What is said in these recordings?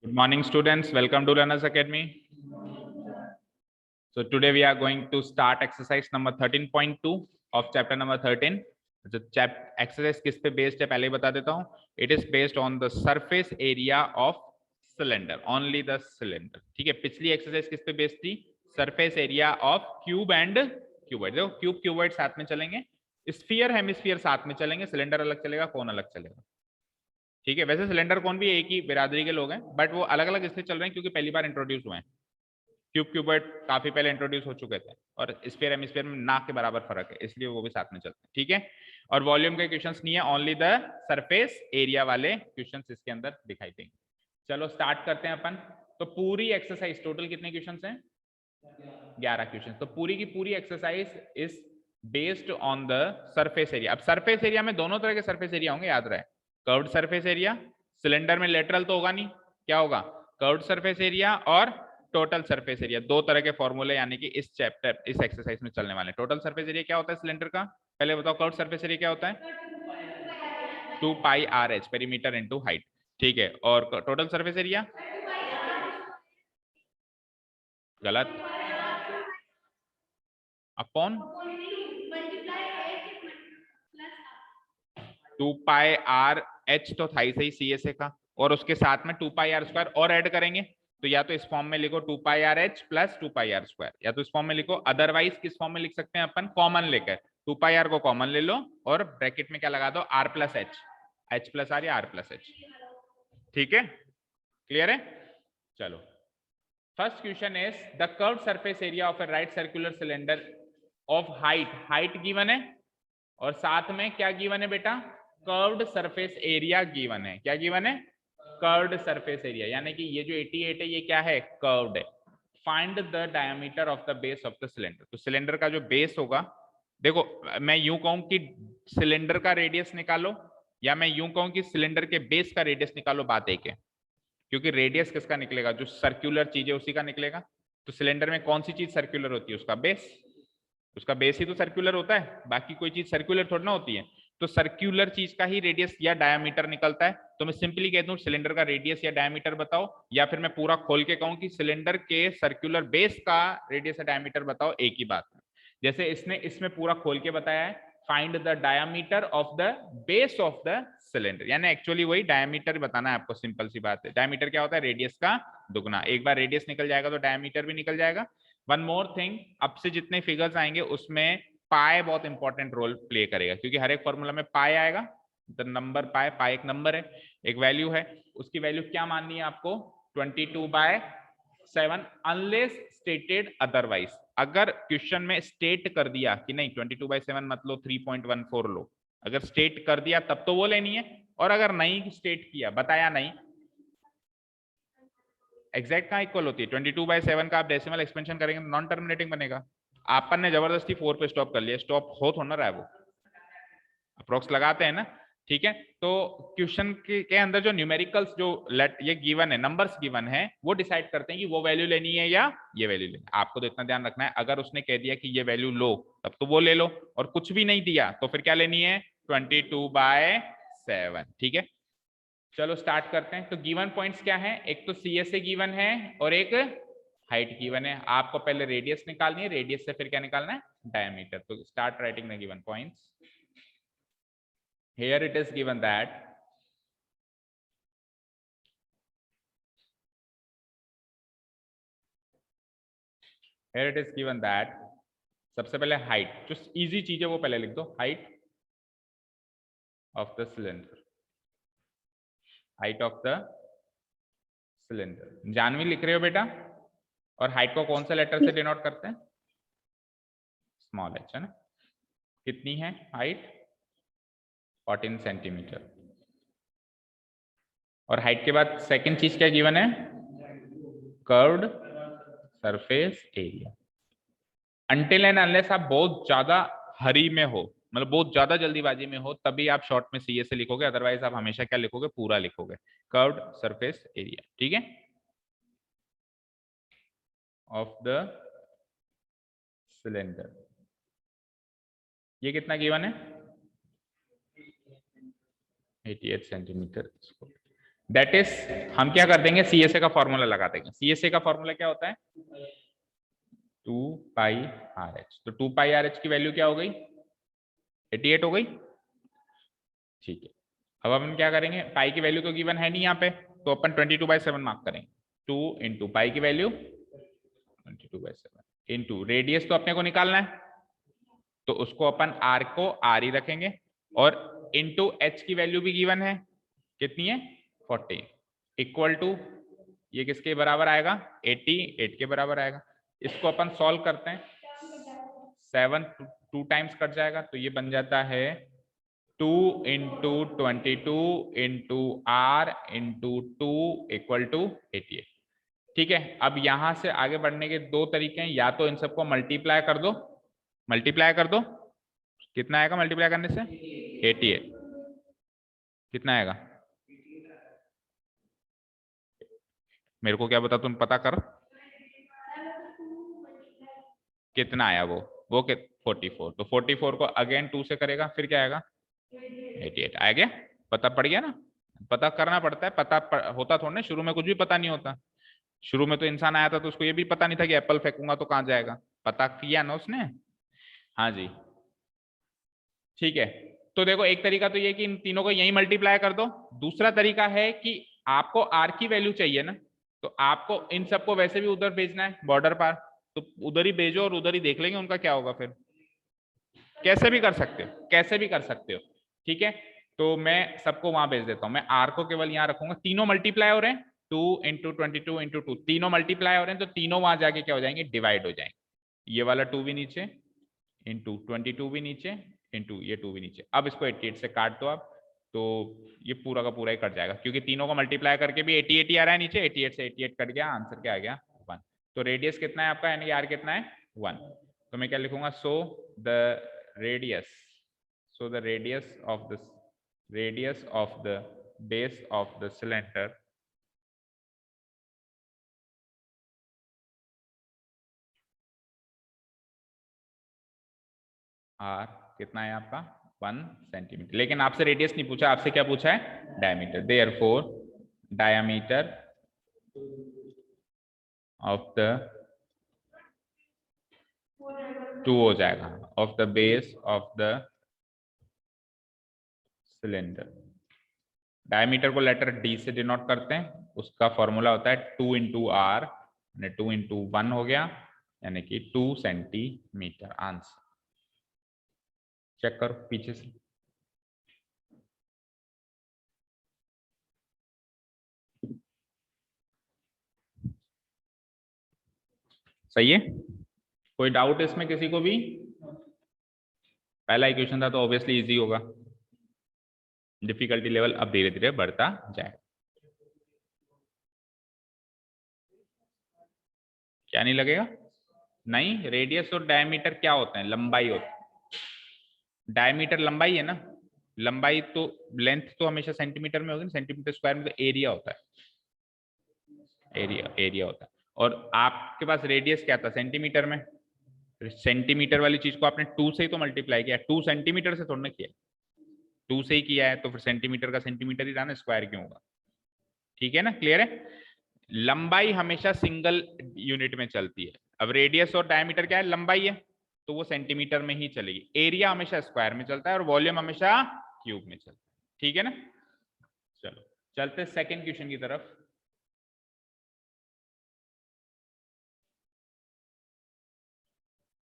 Good morning, students. Welcome to Learners Academy. So today we are going to start exercise number 13.2 of chapter number 13. So exercise किस पे based है पहले ही बता देता हूँ. It is based on the surface area of cylinder. Only the cylinder. ठीक है. पिछली exercise किस पे based थी? Surface area of cube and cuboid. देखो cube cuboid साथ में चलेंगे. Sphere hemisphere साथ में चलेंगे. Cylinder अलग चलेगा. Cone अलग चलेगा. ठीक है. वैसे सिलेंडर कौन भी एक ही बिरादरी के लोग हैं, बट वो अलग अलग इसलिए चल रहे हैं क्योंकि पहली बार इंट्रोड्यूस हुए हैं. क्यूब क्यूबॉइड काफी पहले इंट्रोड्यूस हो चुके थे और स्फीयर हेमिस्फीयर में ना के बराबर फर्क है, इसलिए वो भी साथ में चलते हैं. ठीक है. और वॉल्यूम के क्वेश्चंस नहीं है, ओनली द सरफेस एरिया वाले क्वेश्चंस इसके अंदर दिखाई देंगे. चलो स्टार्ट करते हैं अपन. तो पूरी एक्सरसाइज टोटल कितने क्वेश्चंस हैं? 11 क्वेश्चन. तो पूरी की पूरी exercise is based on the surface area. अब सरफेस एरिया में दोनों तरह के सरफेस एरिया होंगे, याद रहे. कर्व्ड सरफेस एरिया, सिलेंडर में लेटरल तो होगा नहीं, क्या होगा? कर्व्ड सरफेस एरिया और टोटल सरफेस एरिया. दो तरह के फॉर्मूले यानी कि इस चैप्टर इस एक्सरसाइज में चलने वाले. टोटल सरफेस एरिया क्या होता है सिलेंडर का? पहले बताओ. कर्व्ड सरफेस एरिया क्या होता है? 2 pi R H perimeter into height. ठीक है. और टोटल सरफेस एरिया गलत. अपॉन 2 पाई आर एच तो था ही सही सी एस ए का, और उसके साथ में 2 पाई आर स्क्वायर और ऐड करेंगे. तो या तो इस फॉर्म में लिखो 2 pi R H plus 2 pi R square, या तो इस फॉर्म में लिखो. अदरवाइज किस फॉर्म में लिख सकते हैं अपन? कॉमन लेकर 2 पाई आर को कॉमन ले लो और ब्रैकेट में क्या लगा दो? R plus H. H plus R या आर प्लस एच. ठीक है. क्लियर है. चलो first question is the curved surface area of a right circular cylinder of height. Height given है और साथ में क्या गिवन है बेटा? कर्व्ड सरफेस एरिया गिवन है. क्या गिवन है? Curved surface area. यानी कि ये जो 88 है ये क्या है? कर्व्ड है. Find the diameter of the base of the cylinder. तो सिलेंडर का जो बेस होगा, देखो मैं यूं कहूं कि सिलेंडर का रेडियस निकालो, या मैं यूं कहूं कि सिलेंडर के बेस का रेडियस निकालो, बात एक है. क्योंकि रेडियस किसका निकलेगा? जो सर्क्यूलर चीज है उसी का निकलेगा. तो सिलेंडर में कौन सी चीज सर्क्यूलर होती है? उसका बेस. उसका बेस ही तो सर्क्यूलर होता है, बाकी कोई चीज सर्क्यूलर थोड़ी ना होती है. तो सर्क्यूलर चीज का ही रेडियस या डायमीटर निकलता है. तो मैं सिंपली कह दूं सिलेंडर का रेडियस या डायमीटर बताओ, या फिर मैं पूरा खोल के कहूं कि सिलेंडर के सर्क्यूलर बेस का रेडियस या डायमीटर बताओ, एक ही बात है. जैसे इसने इसमें पूरा खोल के बताया है, find the diameter of the base of the cylinder. यानी एक्चुअली वही डायमीटर बताना है आपको. सिंपल सी बात है. डायमीटर क्या होता है? रेडियस का दुगना. एक बार रेडियस निकल जाएगा तो डायमीटर भी निकल जाएगा. वन मोर थिंग, अब से जितने फिगर्स आएंगे उसमें पाई बहुत इंपॉर्टेंट रोल प्ले करेगा, क्योंकि हर एक फॉर्मूला में पाई आएगा. द नंबर पाई. पाई एक नंबर है, एक वैल्यू है. उसकी वैल्यू क्या माननी है आपको? 22/7 अनलेस स्टेटेड अदरवाइज. अगर क्वेश्चन में स्टेट कर दिया कि नहीं 22/7 मत लो 3.14 लो, अगर स्टेट कर दिया तब तो वो लेनी है. और अगर नहीं स्टेट किया, बताया नहीं, एग्जैक्ट कहाँ इक्वल होती है? 22/7 का आप डेसिमल एक्सपेंशन करेंगे तो नॉन टर्मिनेटिंग बनेगा. आपन ने जबरदस्ती 4 पे स्टॉप कर लिया. स्टॉप हो थोड़ा ना रहा है, वो अप्रोक्स लगाते हैं ना. ठीक है. तो क्वेश्चन के अंदर जो न्यूमेरिकल्स जो लेट ये गिवन है, नंबर्स गिवन है, वो डिसाइड करते हैं कि वो वैल्यू लेनी है या ये वैल्यू लेनी है. आपको तो इतना ध्यान रखना है, अगर उसने कह दिया कि ये वैल्यू लो तब तो वो ले लो, और कुछ भी नहीं दिया तो फिर क्या लेनी है? 22/7. ठीक है. चलो स्टार्ट करते हैं. तो गिवन पॉइंट्स क्या है? एक तो सी एस ए गिवन है और एक हाइट गिवन है. आपको पहले रेडियस निकालनी है, रेडियस से फिर क्या निकालना है? डायमीटर. तो start writing the given points. Here it is given that सबसे पहले हाइट, जो इजी चीज है वो पहले लिख दो. Height of the cylinder. Height of the cylinder Janvi लिख रहे हो बेटा. और हाइट को कौन सा लेटर से डिनोट करते हैं? स्मॉल एच है ना. कितनी है हाइट? 14 सेंटीमीटर. और हाइट के बाद सेकंड चीज क्या गिवन है? Curved surface area. Until and unless आप बहुत ज्यादा हरी में हो, मतलब बहुत ज्यादा जल्दीबाजी में हो, तभी आप शॉर्ट में सी से लिखोगे. अदरवाइज आप हमेशा क्या लिखोगे? पूरा लिखोगे. Curved surface area. ठीक है. Of the cylinder. ये कितना गिवन है? 88 सेंटीमीटर. दैट इज, हम क्या कर देंगे, सीएसए का फॉर्मूला लगा देंगे। सीएसए का फॉर्मूला क्या होता है, 2πRH। तो 2πRH की वैल्यू क्या हो गई, 88 हो गई। ठीक है, अब अपन क्या करेंगे, पाई की वैल्यू तो गिवन है नहीं यहाँ पे, तो अपन 22/7 मार्क करेंगे। 2 इंटू पाई की वैल्यू 22/7 इंटू रेडियस तो अपने को निकालना है, तो उसको अपन आर को आर ही रखेंगे, और इंटू एच की वैल्यू भी गिवन है, कितनी है 40, इक्वल टू ये किसके बराबर आएगा, 88 के बराबर आएगा। इसको अपन सॉल्व करते हैं, 7 2 टाइम्स कट जाएगा, तो ये बन जाता है 2 into 22 into R into 2 equal to 88। ठीक है, अब यहां से आगे बढ़ने के दो तरीके हैं, या तो इन सबको मल्टीप्लाई कर दो, मल्टीप्लाई कर दो, कितना आएगा मल्टीप्लाई करने से, 88, कितना आएगा, मेरे को क्या बता, तुम पता कर, कितना आया वो 44, तो 44 को अगेन 2 से करेगा, फिर क्या आएगा 88 आ गया। पता पड़ गया ना, पता करना पड़ता है, होता थोड़ा ना, शुरू में कुछ भी पता नहीं होता। शुरू में तो इंसान आया था तो उसको ये भी पता नहीं था कि एप्पल फेंकूंगा तो कहां जाएगा, पता किया ना उसने। हाँ जी, ठीक है। तो देखो एक तरीका तो ये कि इन तीनों को यही मल्टीप्लाई कर दो, दूसरा तरीका है कि आपको आर की वैल्यू चाहिए ना, तो आपको इन सबको वैसे भी उधर भेजना है बॉर्डर पर, तो उधर ही भेजो और उधर ही देख लेंगे उनका क्या होगा फिर, कैसे भी कर सकते हो, कैसे भी कर सकते हो। ठीक है, तो मैं सबको वहां भेज देता हूं, मैं आर को केवल यहां रखूंगा, तीनों मल्टीप्लाई हो रहे हैं, 2 इंटू 22 इंटू 2, तीनों मल्टीप्लाई हो रहे हैं, तो तीनों वहां जाके क्या हो जाएंगे, डिवाइड हो जाएंगे। ये वाला 2 भी नीचे, इंटू 22 भी नीचे, इंटू ये 2 भी नीचे। अब इसको 88 से काट दो आप, तो ये पूरा का पूरा ही कट जाएगा, क्योंकि तीनों को मल्टीप्लाई करके भी 88 ही आ रहा है नीचे, 88 से 88 कट गया, आंसर क्या आ गया 1। तो रेडियस कितना है आपका, यानी आर कितना है 1। तो मैं क्या लिखूंगा, so the radius, so the radius of the base of the cylinder r कितना है आपका 1 सेंटीमीटर। लेकिन आपसे रेडियस नहीं पूछा, आपसे क्या पूछा है, diameter. Therefore diameter of the 2 हो जाएगा, of the base of the cylinder. Diameter को लेटर डी से डिनोट करते हैं, उसका फॉर्मूला होता है 2 इंटू आर, 2 इंटू 1 हो गया, यानी कि 2 सेंटीमीटर। आंसर चेक करो पीछे से, सही है। कोई डाउट इसमें किसी को भी, पहला इक्वेशन था तो ऑब्वियसली इजी होगा, डिफिकल्टी लेवल अब धीरे धीरे बढ़ता जाएगा। क्या नहीं लगेगा, नहीं, रेडियस और डायमीटर क्या होते हैं, लंबाई होती है, डायमीटर लंबाई है ना, लंबाई तो, लेंथ तो हमेशा सेंटीमीटर में होगी, सेंटीमीटर स्क्वायर में तो एरिया होता है, एरिया होता है। और आपके पास रेडियस क्या था सेंटीमीटर में, सेंटीमीटर वाली चीज को आपने 2 से ही तो मल्टीप्लाई किया, 2 सेंटीमीटर से थोड़ा ना किया, 2 से ही किया है, तो फिर सेंटीमीटर का सेंटीमीटर ही रहा ना, स्क्वायर क्यों होगा। ठीक है ना, क्लियर है। लंबाई हमेशा सिंगल यूनिट में चलती है, अब रेडियस और डायमीटर क्या है, लंबाई है, तो वो सेंटीमीटर में ही चलेगी। एरिया हमेशा स्क्वायर में चलता है, और वॉल्यूम हमेशा क्यूब में चलता है। ठीक है ना, चलो चलते सेकंड क्वेश्चन की तरफ।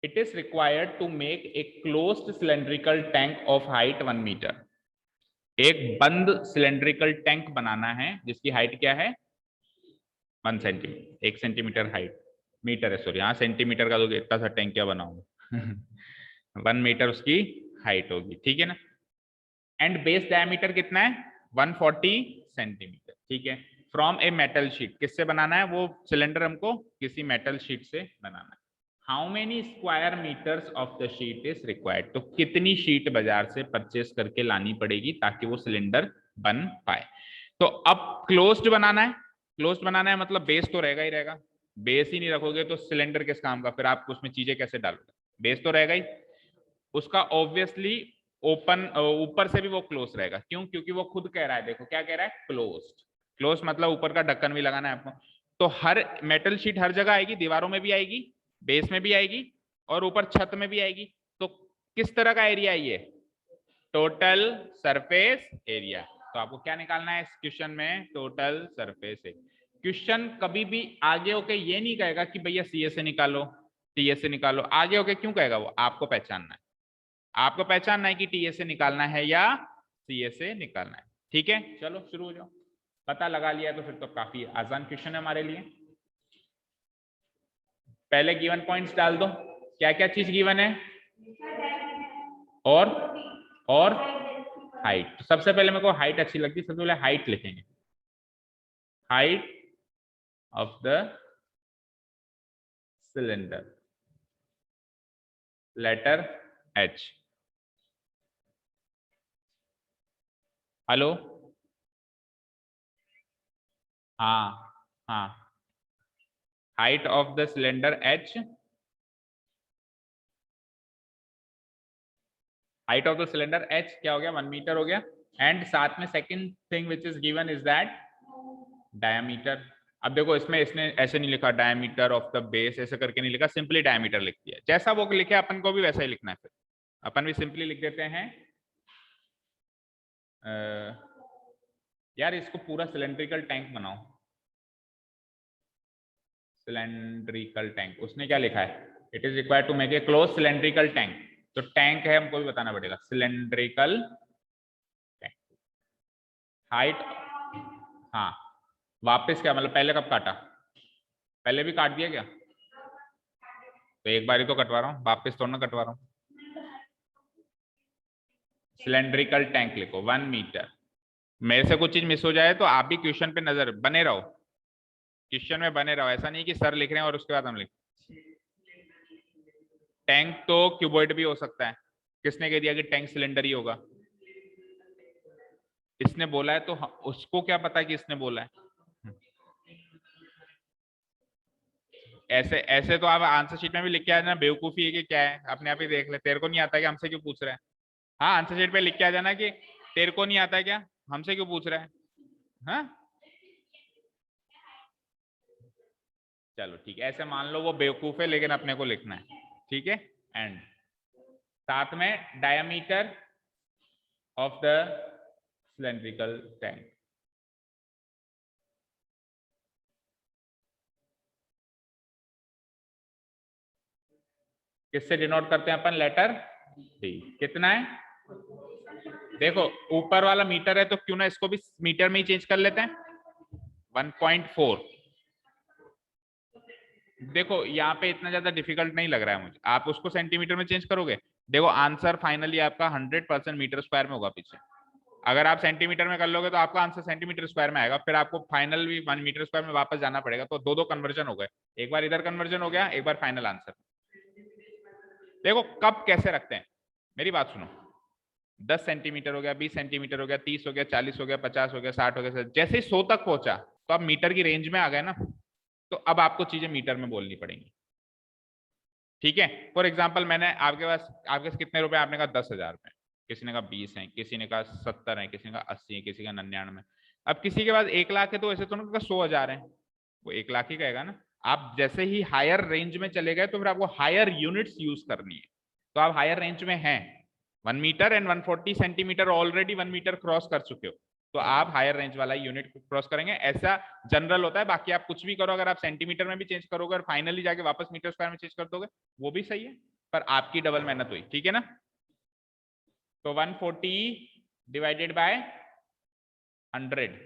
It is required to make a closed cylindrical tank of height 1 मीटर। एक बंद सिलेंड्रिकल टैंक बनाना है जिसकी हाइट क्या है 1 सेंटीमीटर, 1 सेंटीमीटर हाइट, मीटर है सॉरी, हाँ सेंटीमीटर का तो इतना सा टैंक क्या बनाऊंगा 1 मीटर उसकी हाइट होगी, ठीक है ना। एंड बेस डायमीटर कितना है 140 सेंटीमीटर, ठीक है। फ्रॉम ए मेटल शीट, किससे बनाना है वो सिलेंडर, हमको किसी मेटल शीट से बनाना है। How many square metres of the sheet is required, तो कितनी शीट बाजार से परचेस करके लानी पड़ेगी ताकि वो सिलेंडर बन पाए। तो अब क्लोज्ड बनाना है, क्लोज्ड बनाना है मतलब बेस तो रहेगा ही रहेगा, बेस ही नहीं रखोगे तो सिलेंडर किस काम का, फिर आप उसमें चीजें कैसे डालोगे, बेस तो रहेगा ही। उसका ऑब्वियसली ओपन, ऊपर से भी वो क्लोज रहेगा, क्यों, क्योंकि वो खुद कह रहा है, देखो क्या कह रहा है, क्लोज्ड। क्लोज मतलब ऊपर का ढक्कन भी लगाना है आपको। तो हर मेटल शीट हर जगह आएगी, दीवारों में भी आएगी, बेस में भी आएगी और ऊपर छत में भी आएगी। तो किस तरह का एरिया है ये? Total surface area. तो आपको क्या निकालना है इस क्वेश्चन में? Total surface area. क्वेश्चन कभी भी आगे होके ये नहीं कहेगा कि भैया सी ए से निकालो, टी ए से निकालो। आगे होके क्यों कहेगा? वो आपको पहचानना है, आपको पहचानना है कि टी ए से निकालना है या सी ए से निकालना है। ठीक है, चलो शुरू हो जाओ। पता लगा लिया तो फिर तो काफी आसान क्वेश्चन है हमारे लिए। पहले गिवन पॉइंट्स डाल दो, क्या क्या चीज गिवन है? और हाइट। तो सबसे पहले मेरे को हाइट अच्छी लगती है, सबसे पहले हाइट लिखेंगे। Height of the cylinder, letter H. Hello, हाँ हाँ, height of the cylinder H, height of the cylinder H क्या हो गया? 1 मीटर हो गया। एंड साथ में second thing which is given is that diameter. अब देखो इसमें इसने ऐसे नहीं लिखा डायमीटर ऑफ द बेस, ऐसे करके नहीं लिखा, सिंपली डायमीटर लिख दिया। जैसा वो लिखे अपन को भी वैसा ही लिखना है। फिर अपन भी सिंपली लिख देते हैं यार इसको पूरा सिलेंड्रिकल टैंक बनाओ। सिलेंड्रिकल टैंक, उसने क्या लिखा है? It is required to make a close cylindrical tank. तो टैंक है, हमको भी बताना पड़ेगा सिलेंड्रिकल टैंक। हाइट, हाँ, वापस क्या मतलब? पहले कब काटा? पहले भी काट दिया क्या? तो एक बार ही तो कटवा रहा हूँ, वापस थोड़ा ना कटवा रहा हूँ। सिलेंड्रिकल टैंक लिखो 1 मीटर। मेरे से कुछ चीज मिस हो जाए तो आप भी क्वेश्चन पे नजर बने रहो, क्वेश्चन में बने रहो। ऐसा नहीं कि सर लिख रहे हैं और उसके बाद हम लिख। टैंक तो क्यूबॉइड भी हो सकता है। किसने कह दिया कि टैंक सिलेंडर ही होगा? इसने बोला है तो उसको क्या पता कि इसने बोला है? ऐसे ऐसे तो आप आंसर शीट में भी लिख के आ जाना, बेवकूफी है कि क्या है, अपने आप ही देख ले। तेरे को नहीं आता है कि हमसे क्यों पूछ रहा है? हाँ, आंसर शीट पे लिख के आ जाना कि तेरे को नहीं आता है क्या, हमसे क्यों पूछ रहा है? हाँ चलो ठीक है, ऐसे मान लो वो बेवकूफ है लेकिन अपने को लिखना है। ठीक है, एंड साथ में diameter of the cylindrical tank. किससे डिनोट करते हैं अपन? Letter D. कितना है? देखो ऊपर वाला मीटर है तो क्यों ना इसको भी मीटर में ही चेंज कर लेते हैं। 1.4। देखो यहाँ पे इतना ज्यादा डिफिकल्ट नहीं लग रहा है मुझे, आप उसको सेंटीमीटर में चेंज करोगे। देखो आंसर फाइनली आपका 100% मीटर स्क्वायर में होगा पीछे। अगर आप सेंटीमीटर में कर लोगे तो आपका आंसर सेंटीमीटर स्क्वायर में आएगा, फिर आपको फाइनल भी 1 मीटर स्क्वायर में वापस जाना पड़ेगा। तो दो दो कन्वर्जन हो गए, एक बार इधर कन्वर्जन हो गया, एक बार फाइनल आंसर। देखो कब कैसे रखते हैं, मेरी बात सुनो। 10 सेंटीमीटर हो गया, 20 सेंटीमीटर हो गया, 30 हो गया, 40 हो गया, 50 हो गया, 60 हो गया, जैसे ही 100 तक पहुंचा तो आप मीटर की रेंज में आ गए ना, तो अब आपको चीजें मीटर में बोलनी पड़ेंगी। ठीक है, फॉर एग्जाम्पल मैंने आपके पास कितने रुपए? आपने कहा 10,000 रुपए, किसी ने कहा 20 है, किसी ने कहा 70 है, किसी ने कहा 80 है, किसी का 99। अब किसी के पास 1 लाख है तो ऐसे तो ना 100,000 है, वो 1 लाख ही कहेगा ना। आप जैसे ही हायर रेंज में चले गए तो फिर आपको हायर यूनिट्स यूज करनी है। तो आप हायर रेंज में हैं, 1 metre and 140 centimetres, already 1 metre cross कर चुके हो, तो आप हायर रेंज वाला यूनिट क्रॉस करेंगे। ऐसा जनरल होता है, बाकी आप कुछ भी करो, अगर आप सेंटीमीटर में भी चेंज करोगे और फाइनली जाके वापस मीटर स्क्वायर में चेंज कर दोगे वो भी सही है, पर आपकी डबल मेहनत हुई। ठीक है ना? तो 140 डिवाइडेड बाय 100,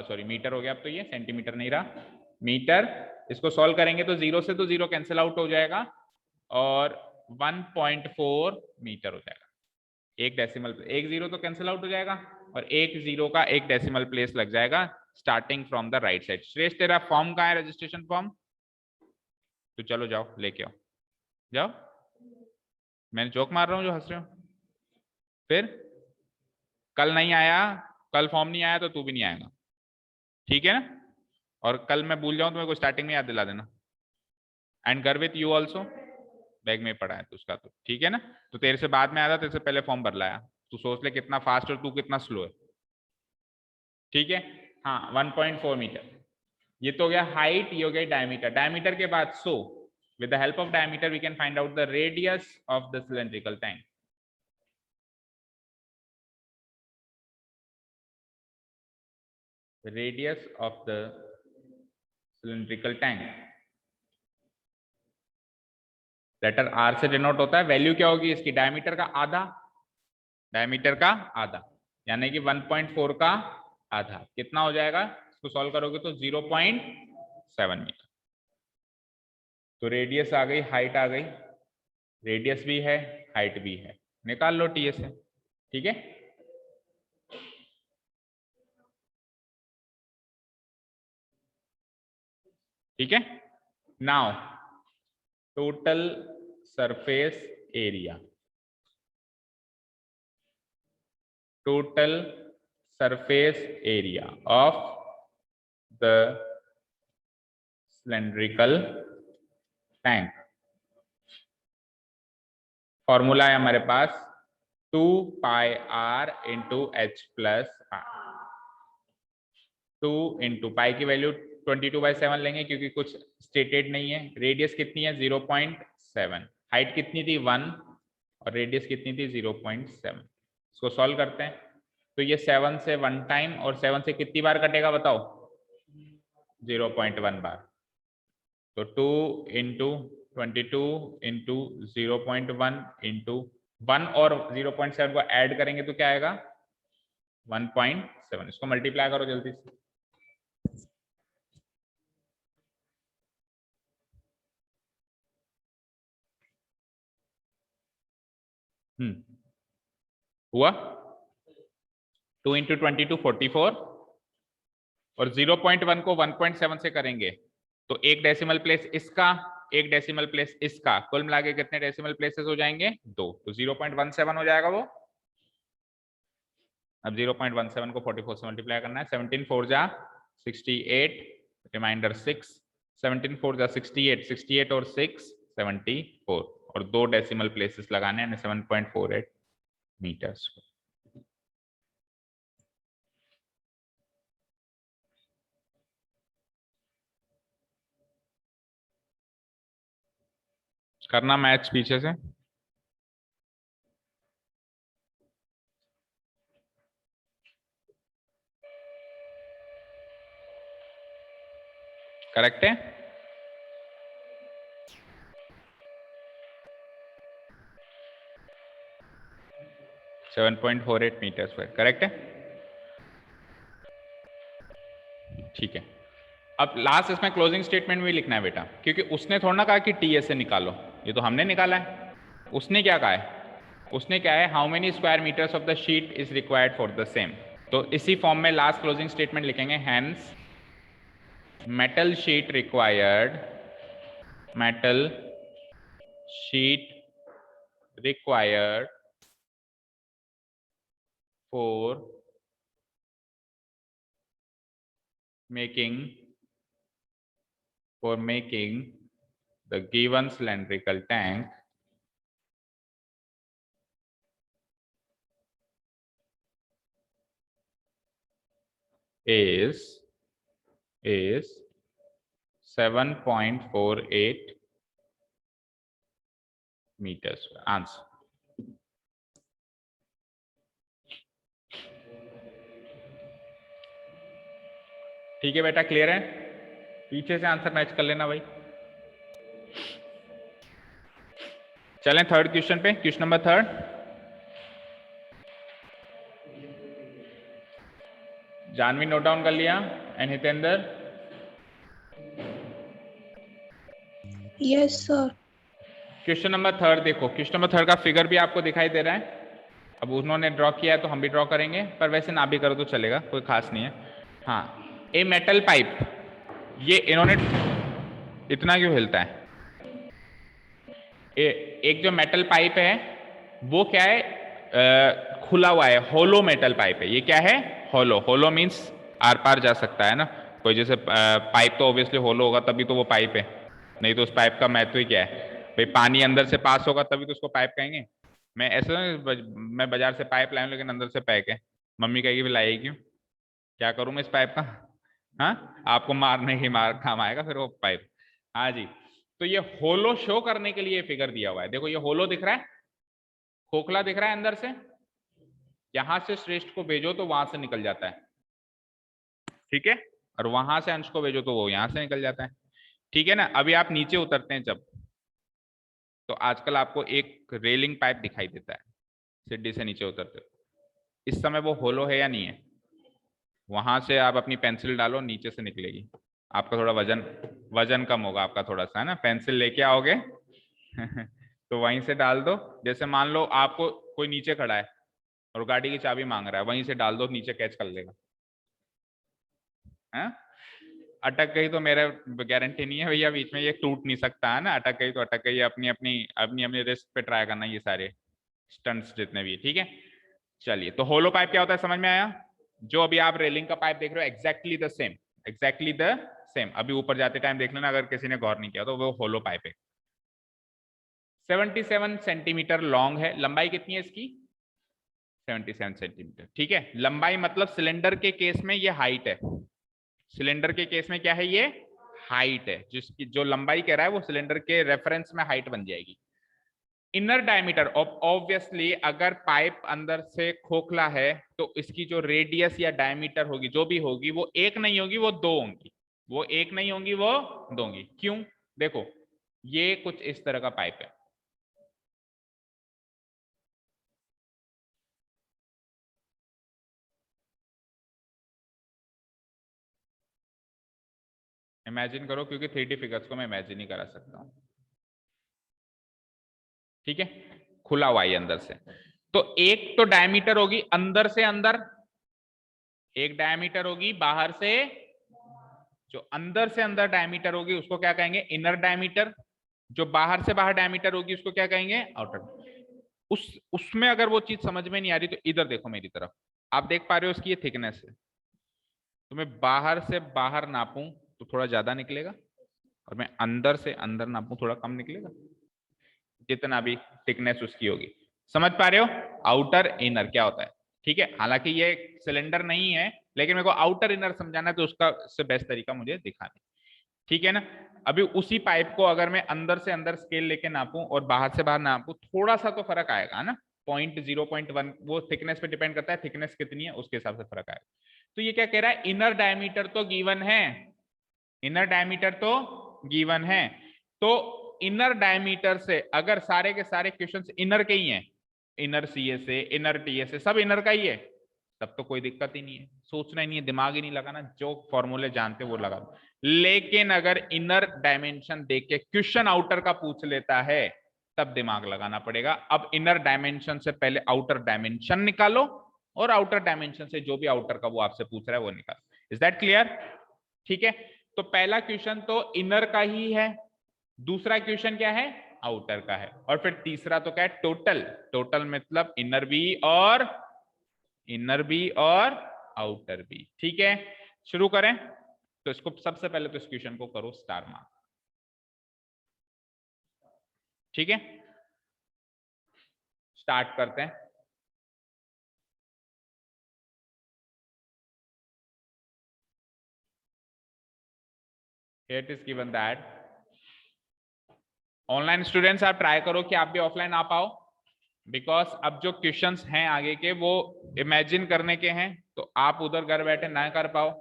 सॉरी मीटर हो गया, अब तो ये सेंटीमीटर नहीं रहा, मीटर। इसको सॉल्व करेंगे तो जीरो से तो जीरो कैंसिल आउट हो जाएगा और 1.4 मीटर हो जाएगा। एक डेसिमल, एक जीरो तो कैंसिल आउट हो जाएगा और एक जीरो का एक डेसिमल प्लेस लग जाएगा starting from the right side. श्रेष्ठ तेरा फॉर्म कहाँ है, रजिस्ट्रेशन फॉर्म? तो चलो जाओ लेके आओ, जाओ। मैंने जोक मार रहा हूँ जो हंस रहे हो? फिर कल नहीं आया, कल फॉर्म नहीं आया तो तू भी नहीं आएगा। ठीक है ना? और कल मैं भूल जाऊं तो मेरे को स्टार्टिंग में याद दिला देना। एंड गर्वित यू ऑल्सो, बैग में पड़ा है तो उसका, तो ठीक है ना? तो तेरे से बाद में आया था, तेरे से पहले फॉर्म भर लाया। तू सोच ले कितना फास्ट और तू कितना स्लो है। ठीक है, हाँ 1.4 मीटर। ये तो हो गया हाइट, ये हो गया डायमीटर। डायमीटर के बाद so with the help of diameter we can find out the radius of the cylindrical tank. Radius of the cylindrical tank letter R से डिनोट होता है। वैल्यू क्या होगी इसकी? डायमीटर का आधा, डायमीटर का आधा, यानी कि 1.4 का आधा कितना हो जाएगा? इसको सॉल्व करोगे तो 0.7 मीटर। तो रेडियस आ गई, हाइट आ गई, रेडियस भी है, हाइट भी है, निकाल लो टीएस से। ठीक है, ठीक है। Now total surface area, total surface area of the cylindrical tank. Formula है हमारे पास 2 pi R into H plus R. 2 into pi की वैल्यू 22/7 लेंगे क्योंकि कुछ स्टेटेड नहीं है। रेडियस कितनी है? 0.7। हाइट कितनी थी? 1, और रेडियस कितनी थी? 0.7। इसको सॉल्व करते हैं तो ये 7 से 1 टाइम, और 7 से कितनी बार कटेगा बताओ? 0.1 बार। तो 2 इंटू 22 इंटू 0.1 इंटू 1 और 0.7 को ऐड करेंगे तो क्या आएगा? 1.7। इसको मल्टीप्लाई करो जल्दी से। हुआ 2 इंटू 22 44, और 0.1 को 1.7 से करेंगे तो एक डेसिमल प्लेस इसका, एक डेसिमल प्लेस इसका, कुल मिला के कितने डेसिमल प्लेसेस हो जाएंगे? 2। तो 0.17 हो जाएगा वो। अब 0.17 को 44 से मल्टीप्लाई करना है। 17 4 जा 68, रिमाइंडर 6, 17 4 जा 68, 68 और 6 74, और 2 डेसिमल प्लेसेस लगाने हैं 7.48 मीटर्स। करना मैच पीछे से। करेक्ट है? सेवन 7.48 मीटर स्क्वायर, करेक्ट है? ठीक है। अब लास्ट इसमें क्लोजिंग स्टेटमेंट में लिखना है बेटा, क्योंकि उसने थोड़ा ना कहा कि टीएस से निकालो, ये तो हमने निकाला है। उसने क्या कहा है? उसने क्या है? How many square metres of the sheet is required for the same. तो इसी फॉर्म में लास्ट क्लोजिंग स्टेटमेंट लिखेंगे, hence metal sheet required, metal sheet required for making the given cylindrical tank is 7.48 meters. Answer. ठीक है बेटा, clear है? पीछे से आंसर मैच कर लेना भाई। चलें थर्ड क्वेश्चन पे, question number 3। Janvi note down कर लिया? And Hitendra? Yes sir. Question number 3 देखो, क्वेश्चन नंबर 3 का फिगर भी आपको दिखाई दे रहा है। अब उन्होंने ड्रॉ किया है तो हम भी ड्रॉ करेंगे, पर वैसे ना भी करो तो चलेगा, कोई खास नहीं है। हाँ, ए मेटल पाइप, ये इन्होंने इतना क्यों हिलता है? एक जो मेटल पाइप है वो क्या है? खुला हुआ है, होलो मेटल पाइप है। ये क्या है? होलो। होलो मीन्स आर पार जा सकता है ना। कोई जैसे पाइप तो ऑब्वियसली होलो होगा तभी तो वो पाइप है, नहीं तो उस पाइप का महत्व ही क्या है भाई? पानी अंदर से पास होगा तभी तो उसको पाइप कहेंगे। मैं ऐसा मैं बाजार से पाइप लाया लेकिन अंदर से पैक है, मम्मी कहेगी भी लाई क्यों? क्या करूं मैं इस पाइप का? हाँ, आपको मारने की मार काम आएगा फिर वो पाइप। हाँ जी, तो ये होलो शो करने के लिए फिगर दिया हुआ है। देखो ये होलो दिख रहा है, खोखला दिख रहा है अंदर से, यहां से श्रेष्ठ को भेजो तो वहां से निकल जाता है, ठीक है, और वहां से अंश को भेजो तो वो यहां से निकल जाता है, ठीक है ना। अभी आप नीचे उतरते हैं जब, तो आजकल आपको एक रेलिंग पाइप दिखाई देता है सीढ़ी से नीचे उतरते हो, इस समय वो होलो है या नहीं है? वहां से आप अपनी पेंसिल डालो, नीचे से निकलेगी। आपका थोड़ा वजन वजन कम होगा आपका थोड़ा सा, है ना, पेंसिल लेके आओगे तो वहीं से डाल दो। जैसे मान लो आपको कोई नीचे खड़ा है और गाड़ी की चाबी मांग रहा है, वहीं से डाल दो, नीचे कैच कर लेगा। है, अटक गई तो मेरा गारंटी नहीं है भैया, बीच में ये टूट नहीं सकता, है ना, अटक गई तो अटक गई, अपनी अपनी अपनी अपनी रिस्क पे ट्राई करना ये सारे स्टंट्स जितने भी, ठीक है। चलिए, तो होलो पाइप क्या होता है समझ में आया? जो अभी आप रेलिंग का पाइप देख रहे हो exactly the same, exactly the same, अभी ऊपर जाते टाइम देख लेना अगर किसी ने गौर नहीं किया तो, वो होलो पाइप है। 77 सेंटीमीटर लॉन्ग है, लंबाई कितनी है इसकी? 77 सेंटीमीटर, ठीक है। लंबाई मतलब सिलेंडर के केस में ये हाइट है, सिलेंडर के केस में क्या है, ये हाइट है, जिसकी जो लंबाई कह रहा है वो सिलेंडर के रेफरेंस में हाइट बन जाएगी। इनर डायमीटर, ऑब्वियसली अगर पाइप अंदर से खोखला है तो इसकी जो रेडियस या डायमीटर होगी जो भी होगी वो एक नहीं होगी, वो दो होंगी, वो एक नहीं होंगी, वो दो होंगी। क्यों? देखो ये कुछ इस तरह का पाइप है, इमेजिन करो, क्योंकि 3D फिगर्स को मैं इमेजिन ही करा सकता हूं, ठीक है, खुला हुआ है अंदर से। तो एक तो डायमीटर होगी अंदर से अंदर, एक डायमीटर होगी बाहर से, जो अंदर से अंदर डायमीटर होगी उसको क्या कहेंगे, इनर डायमीटर। जो बाहर से बाहर डायमीटर होगी उसको क्या कहेंगे, आउटर। उसमें अगर वो चीज समझ में नहीं आ रही तो इधर देखो मेरी तरफ, आप देख पा रहे हो उसकी ये थिकनेस है, तो मैं बाहर से बाहर नापूं तो थोड़ा ज्यादा निकलेगा, और मैं अंदर से अंदर नापूं थोड़ा कम निकलेगा, जितना भी थिकनेस उसकी होगी। समझ पा रहे हो आउटर इनर क्या होता है? ठीक है, हालांकि ये सिलेंडर नहीं है लेकिन मेरे को आउटर इनर समझाना है तो उसका से बेस्ट तरीका मुझे दिखाना है, ठीक है ना। अभी उसी पाइप को अगर मैं अंदर से अंदर स्केल लेके नापूं और बाहर से बाहर नापूं, थोड़ा सा तो फर्क आएगा ना, 0.1, वो थिकनेस पे डिपेंड करता है, थिकनेस कितनी है उसके हिसाब से फर्क आएगा। तो ये क्या कह रहा है, इनर डायमीटर तो गिवन है, इनर डायमीटर तो गिवन है, तो इनर डायमीटर से अगर सारे के सारे क्वेश्चंस इनर के ही हैं, इनर सीएसए इनर टीएसए सब इनर का ही है, तब तो कोई दिक्कत ही नहीं है, सोचना ही नहीं है, दिमाग ही नहीं लगाना, जो फॉर्मूले जानते वो लगा दो। लेकिन अगर इनर डायमेंशन देख के क्वेश्चन आउटर का पूछ लेता है तब दिमाग लगाना पड़ेगा। अब इनर डायमेंशन से पहले आउटर डायमेंशन निकालो, और आउटर डायमेंशन से जो भी आउटर का वो आपसे पूछ रहा है वो निकालो। Is that clear? ठीक है, तो पहला क्वेश्चन तो इनर का ही है, दूसरा क्वेश्चन क्या है, आउटर का है, और फिर तीसरा तो क्या है, टोटल। टोटल मतलब इनर बी और आउटर बी, ठीक है। शुरू करें, तो इसको सबसे पहले तो इस क्वेश्चन को करो स्टार मार्क, ठीक है, स्टार्ट करते हैं। Here it is given that online students आप ट्राई करो कि आप भी ऑफलाइन आ पाओ, बिकॉज अब जो क्वेश्चंस हैं आगे के वो इमेजिन करने के हैं, तो आप उधर घर बैठे ना कर पाओ,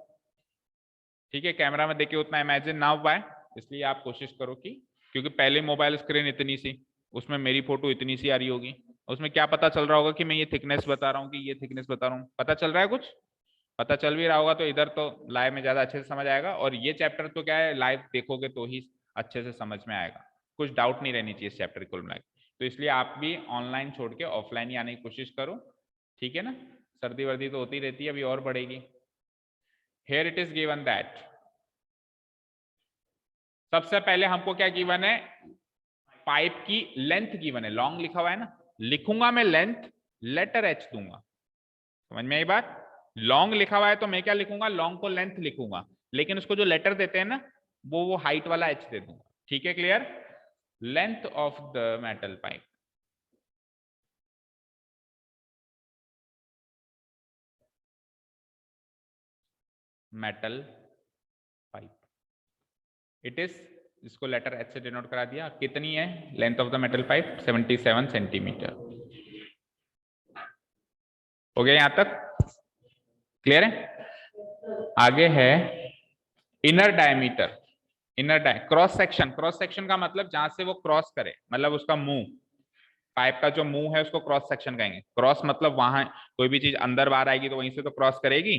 ठीक है, कैमरा में देखिए उतना इमेजिन ना हो पाए, इसलिए आप कोशिश करो कि, क्योंकि पहले मोबाइल स्क्रीन इतनी सी, उसमें मेरी फोटो इतनी सी आ रही होगी, उसमें क्या पता चल रहा होगा कि मैं ये थिकनेस बता रहा हूँ कि ये थिकनेस बता रहा हूँ, पता चल रहा है कुछ? पता चल भी रहा होगा तो इधर तो लाइव में ज्यादा अच्छे से समझ आएगा, और ये चैप्टर तो क्या है, लाइव देखोगे तो ही अच्छे से समझ में आएगा, कुछ डाउट नहीं रहनी चाहिए इस चैप्टर को मिला के। तो इसलिए आप भी ऑनलाइन छोड़ के ऑफलाइन ही आने की कोशिश करो, ठीक है ना, सर्दी वर्दी तो होती रहती है, अभी और बढ़ेगी। Here it is given that, सबसे पहले हमको क्या गिवन है, पाइप की लेंथ गिवन है, लॉन्ग लिखा हुआ है ना, लिखूंगा मैं लेंथ, लेटर एच दूंगा, समझ में आई बात? लॉन्ग लिखा हुआ है तो मैं क्या लिखूंगा, लॉन्ग को लेंथ लिखूंगा, लेकिन उसको जो लेटर देते हैं ना वो हाइट वाला एच दे दूंगा, ठीक है, clear? Length of the metal pipe, metal pipe. It is, इसको लेटर एच से डिनोट करा दिया। कितनी है length of the metal pipe? 77 centimetre. हो गया यहां तक? क्लियर है? आगे है inner diameter. Cross section. Cross section का मतलब जहां से वो क्रॉस करे, मतलब उसका मुंह, पाइप का जो मुंह है उसको क्रॉस सेक्शन कहेंगे। क्रॉस मतलब वहां कोई भी चीज अंदर बाहर आएगी तो वहीं से तो क्रॉस करेगी।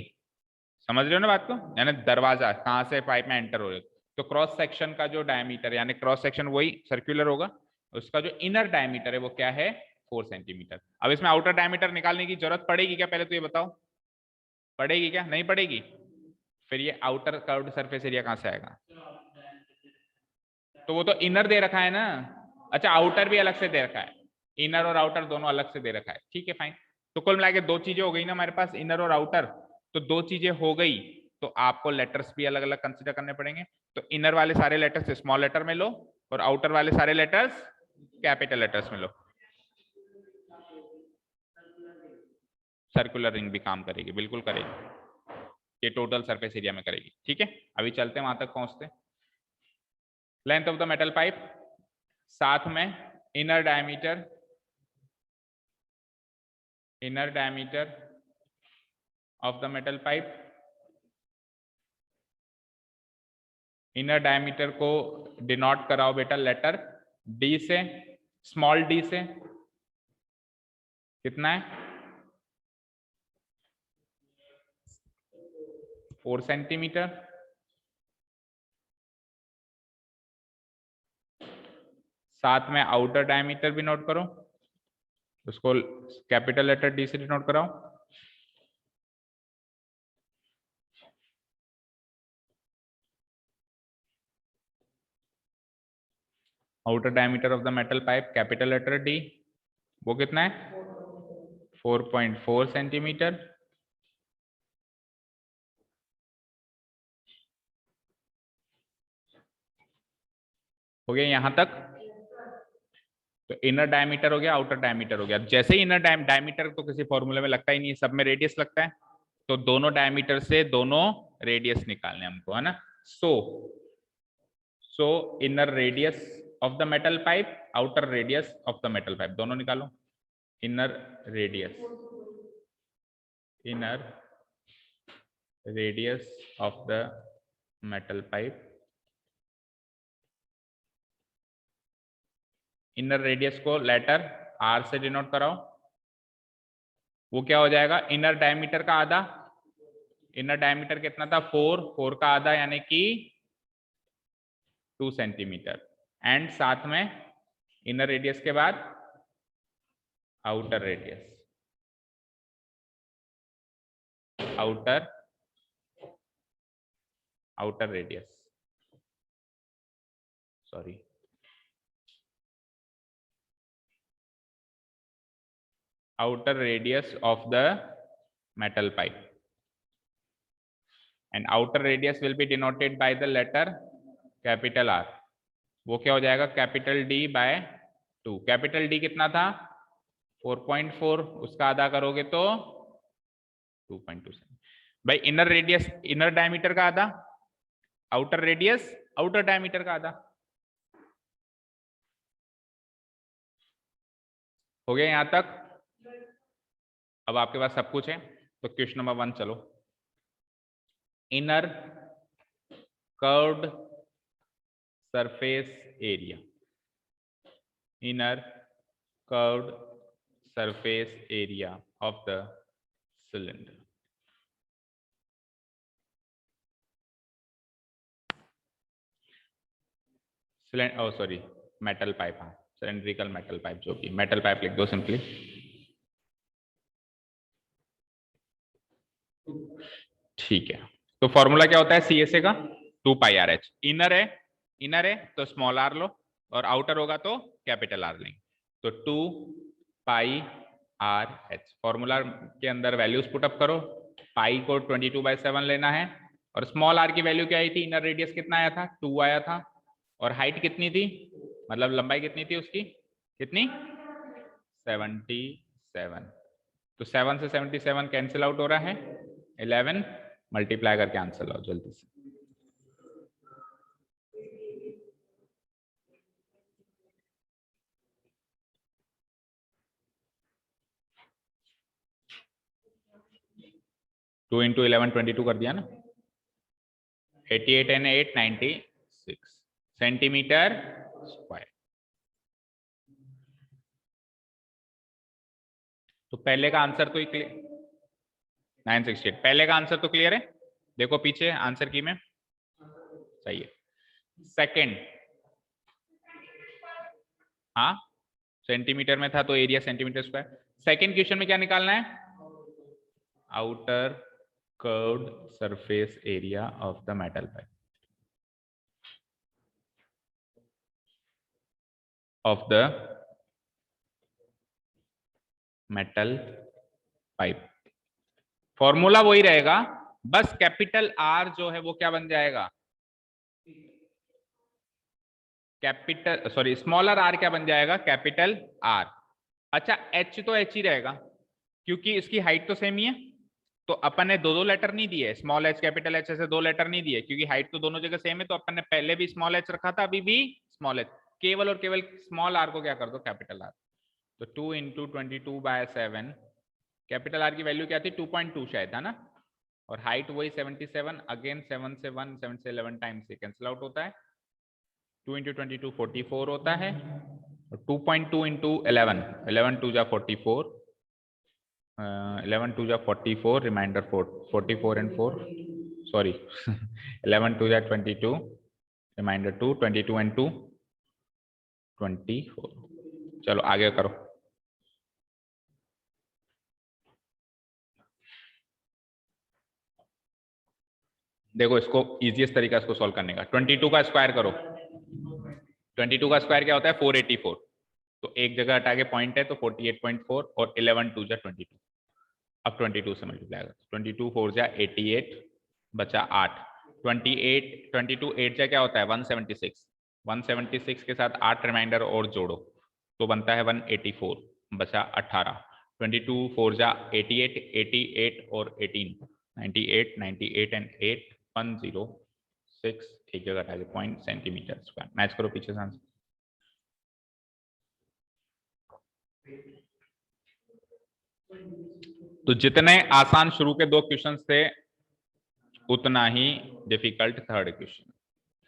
समझ रहे हो ना बात को? यानी दरवाजा कहां से पाइप में एंटर हो रहे, तो क्रॉस सेक्शन का जो डायमीटर, यानी क्रॉस सेक्शन वही सर्कुलर होगा, उसका जो इनर डायमीटर है वो क्या है? 4 सेंटीमीटर। अब इसमें आउटर डायमीटर निकालने की जरूरत पड़ेगी क्या? पहले तो ये बताओ, पड़ेगी क्या? नहीं पड़ेगी। फिर ये आउटर कर्व्ड सरफेस एरिया कहां से आएगा? तो वो तो इनर दे रखा है ना। अच्छा, आउटर भी अलग से दे रखा है, इनर और आउटर दोनों अलग से दे रखा है। ठीक है, फाइन। तो कुल मिला के दो चीजें हो गई ना हमारे पास, इनर और आउटर। तो दो चीजें हो गई, तो आपको लेटर्स भी अलग अलग कंसीडर करने पड़ेंगे। तो इनर वाले सारे लेटर्स स्मॉल लेटर में लो और आउटर वाले सारे लेटर्स कैपिटल लेटर्स में लो। सर्कुलर रिंग भी काम करेगी, बिल्कुल करेगी, ये टोटल सरफेस एरिया में करेगी। ठीक है, अभी चलते हैं वहां तक पहुंचते। Length of the metal pipe, साथ में inner diameter, of the metal pipe. Inner diameter को डिनोट कराओ बेटा लेटर डी से, स्मॉल डी से। कितना है? 4 सेंटीमीटर। साथ में आउटर डायमीटर भी नोट करो, उसको कैपिटल लेटर डी से डिनोट कराओ। Outer diameter of the metal pipe capital letter D, वो कितना है? 4.4 सेंटीमीटर। हो गया यहां तक? तो इनर डायमीटर हो गया, आउटर डायमीटर हो गया। जैसे ही इनर डायमीटर तो किसी फॉर्मूले में लगता ही नहीं है, सब में रेडियस लगता है। तो दोनों डायमीटर से दोनों रेडियस निकालने हमको, है ना। सो inner radius of the metal pipe, outer radius of the metal pipe, दोनों निकालो। Inner radius of the metal pipe, inner radius को लेटर आर से डिनोट कराओ। वो क्या हो जाएगा? इनर डायमीटर का आधा। इनर डायमीटर कितना था? 4 का आधा यानी कि 2 सेंटीमीटर। एंड साथ में इनर रेडियस के बाद outer radius, outer radius, sorry, outer radius of the metal pipe, and outer radius will be denoted by the letter capital R. वो क्या हो जाएगा? Capital D by 2। Capital D कितना था? 4.4, उसका आधा करोगे तो 2.27। भाई इनर रेडियस, इनर डायमीटर का आधा, आउटर रेडियस आउटर डायमीटर का आधा। हो गया यहां तक? अब आपके पास सब कुछ है, तो क्वेश्चन नंबर 1 चलो। Inner curved surface area, inner curved surface area of the cylinder. Oh sorry, metal pipe, हाँ, cylindrical metal pipe, जो कि metal pipe लिख दो सिंपली। ठीक है, तो फॉर्मूला क्या होता है CSA का? 2 पाई आर एच। इनर है तो स्मॉल आर लो, और आउटर होगा तो कैपिटल आर लेंगे। तो 2 पाई आर एच, फॉर्मूला के अंदर वैल्यूज पुटअप करो। पाई को 22/7 लेना है, और स्मॉल आर की वैल्यू क्या आई थी? इनर रेडियस कितना आया था? 2 आया था। और हाइट कितनी थी, मतलब लंबाई कितनी थी उसकी? कितनी? 77। तो 7 से 77 कैंसिल आउट हो रहा है, 11। मल्टीप्लाई करके आंसर लाओ जल्दी से। टू इंटू 11 22 कर दिया ना। 88 एंड 8 96 सेंटीमीटर स्क्वायर। तो पहले का आंसर तो क्लियर, 968। पहले का आंसर तो क्लियर है, देखो पीछे आंसर की में सही है। सेकंड, हाँ सेंटीमीटर में था तो area centimetre square. Second question में क्या निकालना है? Outer curved surface area of the metal pipe, of the metal pipe. Formula वही रहेगा, बस कैपिटल आर जो है वो क्या बन जाएगा? कैपिटल सॉरी स्मॉलर आर क्या बन जाएगा? Capital R. अच्छा एच तो एच ही रहेगा क्योंकि इसकी हाइट तो सेम ही है। तो अपन ने दो दो लेटर नहीं दिए, स्मॉल एच कैपिटल एच ऐसे दो लेटर नहीं दिए क्योंकि हाइट तो दोनों जगह सेम है। तो अपन ने पहले भी स्मॉल एच रखा था, अभी भी स्मॉल एच। केवल और केवल स्मॉल आर को क्या कर दो? Capital R. तो 2 इंटू 22/7, कैपिटल आर की वैल्यू क्या थी? 2.2 शायद है ना, और हाइट वही 77। अगेन 7 से 1 7 से 11 टाइम्स से कैंसिल आउट होता है। 2 इंटू 22 44 होता है, और 2.2 इंटू 11 11 2 जा 44, 11 2 जा 44, रिमाइंडर 44 एंड 4 सॉरी 11 2 जा 22, रिमाइंडर 2, 22 एंड 2 24। चलो आगे करो। देखो इसको इजीएस्ट तरीका इसको सॉल्व करने का, 22 का स्क्वायर करो। 22 का स्क्वायर क्या होता है? 484। तो एक जगह हटा के पॉइंट है तो 48.4, और 11 2 जा 22। अब 22 से मल्टीप्लाई करो, 22 4 जा 88, बचा 8। 28 22 8 जा क्या होता है? 176। 176 के साथ 8 रिमाइंडर और जोड़ो तो बनता है 184, बचा 18। 22 4 जा 88, 88 और 18 98, 98 एंड 8 106। एक जगह हटा के पॉइंट सेंटीमीटर स्क्वायर। मैच करो पीछे से आंसर। तो जितने आसान शुरू के दो क्वेश्चन थे उतना ही डिफिकल्ट थर्ड क्वेश्चन।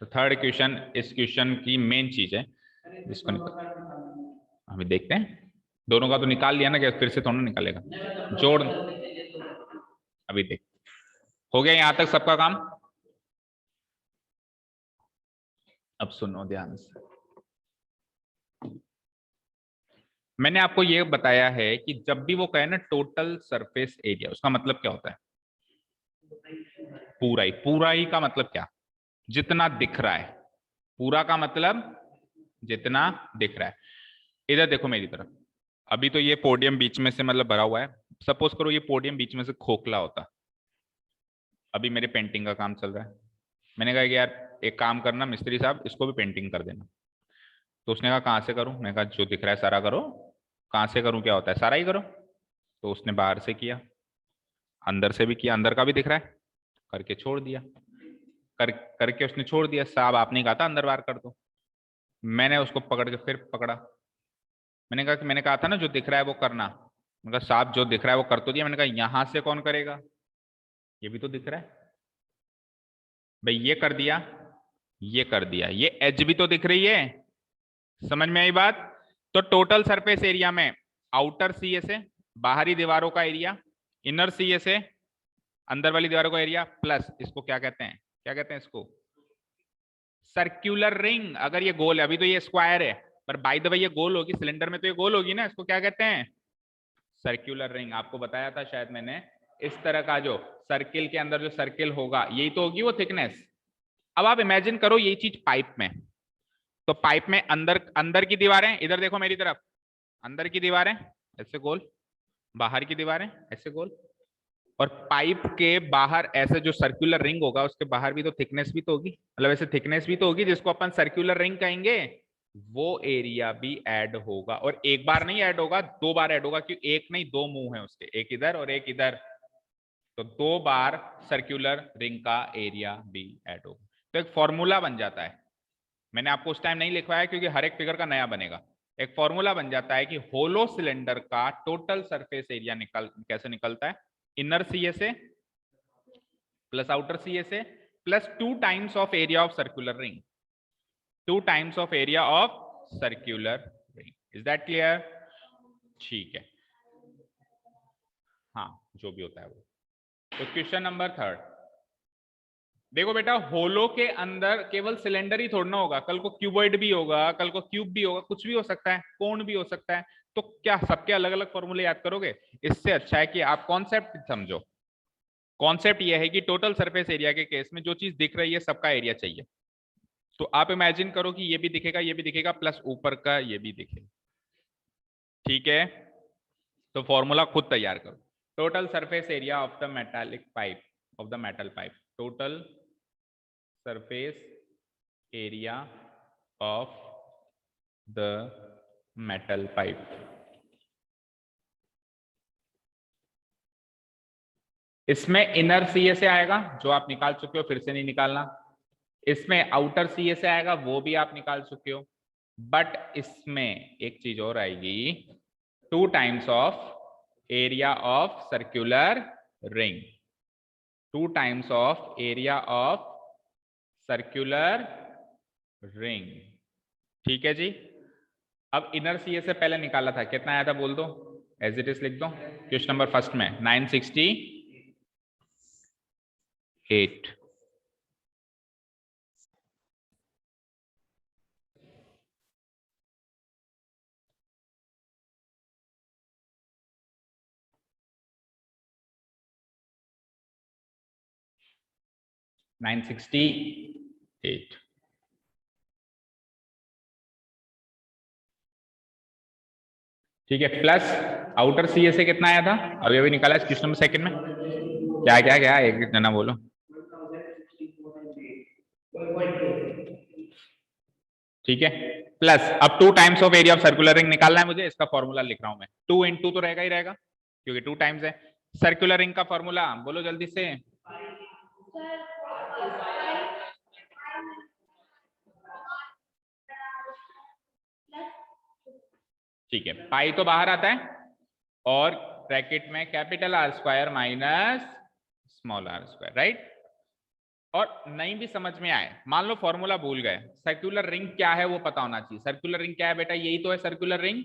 तो थर्ड क्वेश्चन इस क्वेश्चन की मेन चीज है जिसको अभी देखते हैं। दोनों का तो निकाल लिया ना, क्या फिर से थोड़ा निकालेगा? जोड़ अभी देख। हो गया यहां तक सबका काम? अब सुनो ध्यान से। मैंने आपको ये बताया है कि जब भी वो कहे ना टोटल सरफेस एरिया, उसका मतलब क्या होता है? पूरा ही। पूरा ही का मतलब क्या? जितना दिख रहा है। पूरा का मतलब जितना दिख रहा है। इधर देखो मेरी तरफ। अभी तो ये पोडियम बीच में से मतलब भरा हुआ है। सपोज करो ये पोडियम बीच में से खोखला होता। अभी मेरे पेंटिंग का काम चल रहा है, मैंने कहा कि यार एक काम करना मिस्त्री साहब, इसको भी पेंटिंग कर देना। तो उसने कहा कहाँ से करूं? मैंने कहा जो दिख रहा है सारा करो। कहाँ से करूं क्या होता है? सारा ही करो। तो उसने बाहर से किया, अंदर से भी किया, अंदर का भी दिख रहा है, करके छोड़ दिया। करके उसने छोड़ दिया। साहब आपने कहा था अंदर बाहर कर दो। मैंने उसको पकड़ के फिर पकड़ा। मैंने कहा था ना जो दिख रहा है वो करना। मैंने कहा साहब जो दिख रहा है वो कर तो दिया। मैंने कहा यहां से कौन करेगा? ये भी तो दिख रहा है भाई। ये कर दिया, ये कर दिया, ये एज भी तो दिख रही है। समझ में आई बात? तो टोटल सरफेस एरिया में आउटर सीए से बाहरी दीवारों का एरिया, इनर सीए से अंदर वाली दीवारों का एरिया, प्लस इसको क्या कहते हैं? क्या कहते हैं इसको? Circular ring. अगर ये गोल है, अभी तो ये स्क्वायर है, पर बाय द वे ये गोल होगी, सिलेंडर में तो ये गोल होगी ना, इसको क्या कहते हैं? Circular ring. आपको बताया था शायद मैंने, इस तरह का जो सर्किल के अंदर जो सर्किल होगा यही तो होगी वो थिकनेस। अब आप इमेजिन करो यही चीज पाइप में। तो पाइप में अंदर अंदर की दीवारें, इधर देखो मेरी तरफ, अंदर की दीवारें ऐसे गोल, बाहर की दीवारें ऐसे गोल, और पाइप के बाहर ऐसे जो सर्कुलर रिंग होगा उसके बाहर भी तो थिकनेस भी तो होगी, मतलब ऐसे थिकनेस भी तो होगी जिसको अपन सर्कुलर रिंग कहेंगे। वो एरिया भी ऐड होगा, और एक बार नहीं ऐड होगा, दो बार ऐड होगा, क्योंकि एक नहीं दो मुंह है उसके, एक इधर और एक इधर। तो 2 बार सर्कुलर रिंग का एरिया भी ऐड होगा। तो एक फॉर्मूला बन जाता है, मैंने आपको उस टाइम नहीं लिखवाया क्योंकि हर एक फिगर का नया बनेगा। एक फॉर्मूला बन जाता है कि होलो सिलेंडर का टोटल सरफेस एरिया कैसे निकलता है, इनर सी ए से प्लस आउटर सी ए से plus 2 times of area of circular ring, 2 times of area of circular ring. Is that clear? ठीक है, हाँ जो भी होता है वो। तो क्वेश्चन नंबर 3, देखो बेटा, होलो के अंदर केवल सिलेंडर ही थोड़ा ना होगा, कल को क्यूबॉइड भी होगा, कल को क्यूब भी होगा, कुछ भी हो सकता है, कोण भी हो सकता है। तो क्या सबके अलग अलग फॉर्मूले याद करोगे? इससे अच्छा है कि आप कॉन्सेप्ट समझो। कॉन्सेप्ट यह है कि टोटल सरफेस एरिया के केस में जो चीज दिख रही है सबका एरिया चाहिए। तो आप इमेजिन करो कि ये भी दिखेगा, ये भी दिखेगा, प्लस ऊपर का ये भी दिखेगा। ठीक है, तो फॉर्मूला खुद तैयार करो। Total surface area of the metallic pipe, of the metal pipe, total surface area of the metal pipe. इसमें इनर सीए से आएगा जो आप निकाल चुके हो, फिर से नहीं निकालना। इसमें आउटर सीए से आएगा, वो भी आप निकाल चुके हो। बट इसमें एक चीज और आएगी, 2 times of area of circular ring, 2 times of area of circular ring. ठीक है जी। अब इनर सीए से पहले निकाला था, कितना आया था बोल दो, एज इट इज लिख दो। क्वेश्चन नंबर फर्स्ट में 968। ठीक है, प्लस आउटर सीए से कितना आया था, अभी अभी निकाला है क्वेश्चन नंबर सेकंड में। क्या क्या क्या, एक जना बोलो। ठीक है, प्लस अब 2 times of area of circular ring निकालना है मुझे, इसका फॉर्मूला लिख रहा हूं मैं। 2 × 2 तो रहेगा ही रहेगा क्योंकि 2 टाइम्स है। सर्कुलर रिंग का फॉर्मूला बोलो जल्दी से। ठीक है, पाई तो बाहर आता है और ब्रैकेट में capital R square minus small R square, right. और नहीं भी समझ में आए, मान लो फॉर्मूला भूल गए, सर्कुलर रिंग क्या है वो पता होना चाहिए। सर्कुलर रिंग क्या है बेटा, यही तो है सर्कुलर रिंग।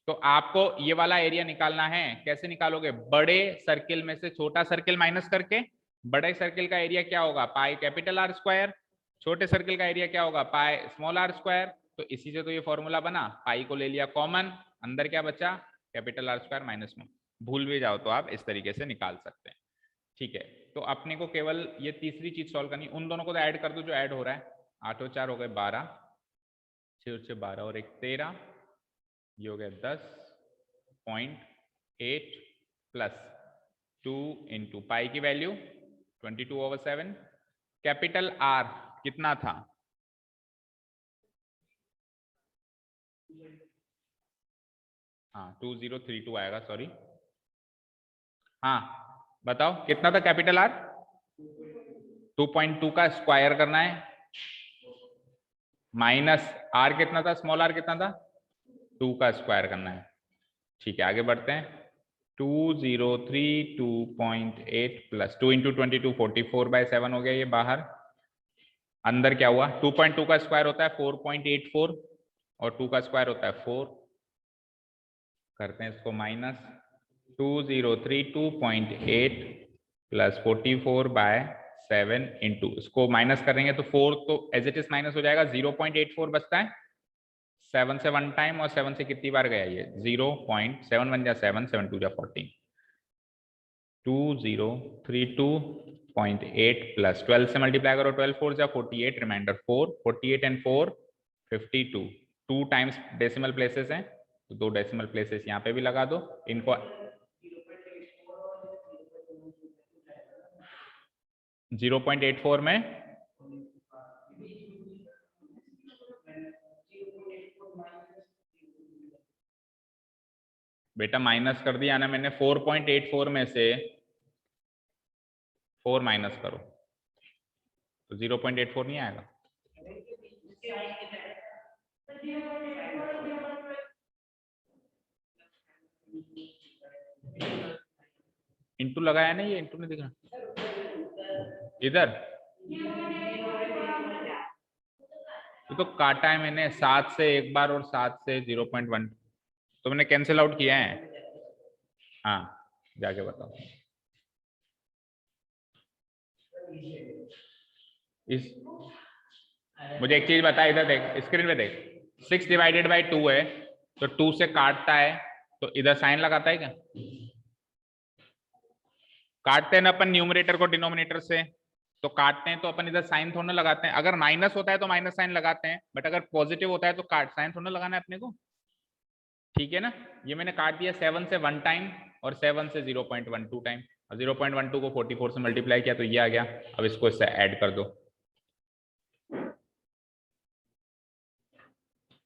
तो आपको ये वाला एरिया निकालना है, कैसे निकालोगे, बड़े सर्किल में से छोटा सर्किल माइनस करके। बड़े सर्किल का एरिया क्या होगा, पाई कैपिटल आर स्क्वायर, छोटे सर्किल का एरिया क्या होगा, पाई स्मॉल आर स्क्वायर। तो इसी से तो ये फॉर्मूला बना, पाई को ले लिया कॉमन, अंदर क्या बचा, capital R square minus small. भूल भी जाओ तो आप इस तरीके से निकाल सकते हैं। ठीक है, तो अपने को केवल ये तीसरी चीज सॉल्व करनी, उन दोनों को तो ऐड कर दो जो ऐड हो रहा है। 8 और 4 हो गए 12, 6 और 6 12 और 1 13, ये हो गया 10.8 प्लस 2 × पाई की वैल्यू 22/7। कैपिटल आर कितना था, हाँ 2032 आएगा, सॉरी। हाँ बताओ कितना था कैपिटल आर, 2.2 का स्क्वायर करना है, माइनस आर कितना था, स्मॉल आर कितना था, 2 का स्क्वायर करना है। ठीक है, आगे बढ़ते हैं। 2032.8 प्लस 2 × 22 44/7 हो गया, ये बाहर। अंदर क्या हुआ, 2.2 का स्क्वायर होता है 4.84 और 2 का स्क्वायर होता है 4। करते हैं इसको माइनस, 2032.8 प्लस 44/7 इंटू, इसको माइनस करेंगे तो 4 तो एज इट इज माइनस हो जाएगा, 0.84 बचता है। 7 से 1 टाइम और 7 से कितनी बार गया ये, 0.7 1 जा 7 7 2 जा 14। 2032.8 प्लस 12 से मल्टीप्लाई करो, 12 4 जा 48, remainder 4, 48 and 4 52। 2 times decimal places हैं तो 2 डेसिमल प्लेसेस यहाँ पे भी लगा दो इनको। 0.84 में बेटा माइनस कर दिया ना मैंने, 4.84 में से 4 माइनस करो तो 0.84 नहीं आएगा। इंटू लगाया नहीं, ये इंटू नहीं दिख रहा इधर, तो काटा है मैंने 7 से एक बार और 7 से 0.1, तो मैंने कैंसिल आउट किया है। हाँ जाके बताओ। इस मुझे एक चीज बता, इधर देख स्क्रीन पे देख, 6 डिवाइडेड बाई 2 है तो 2 से काटता है तो इधर साइन लगाता है क्या? काटते हैं ना अपन न्यूमरेटर को डिनोमिनेटर से, तो काटते हैं तो अपन इधर साइन थोड़ा लगाते हैं। अगर माइनस होता है तो माइनस साइन लगाते हैं, बट अगर पॉजिटिव होता है तो काट साइन थोड़ा लगाना है अपने को, ठीक है ना। ये मैंने काट दिया 7 से 1 टाइम और 7 से 0.12 टाइम, और 0.12 को 44 से मल्टीप्लाई किया तो ये आ गया। अब इसको इससे ऐड कर दो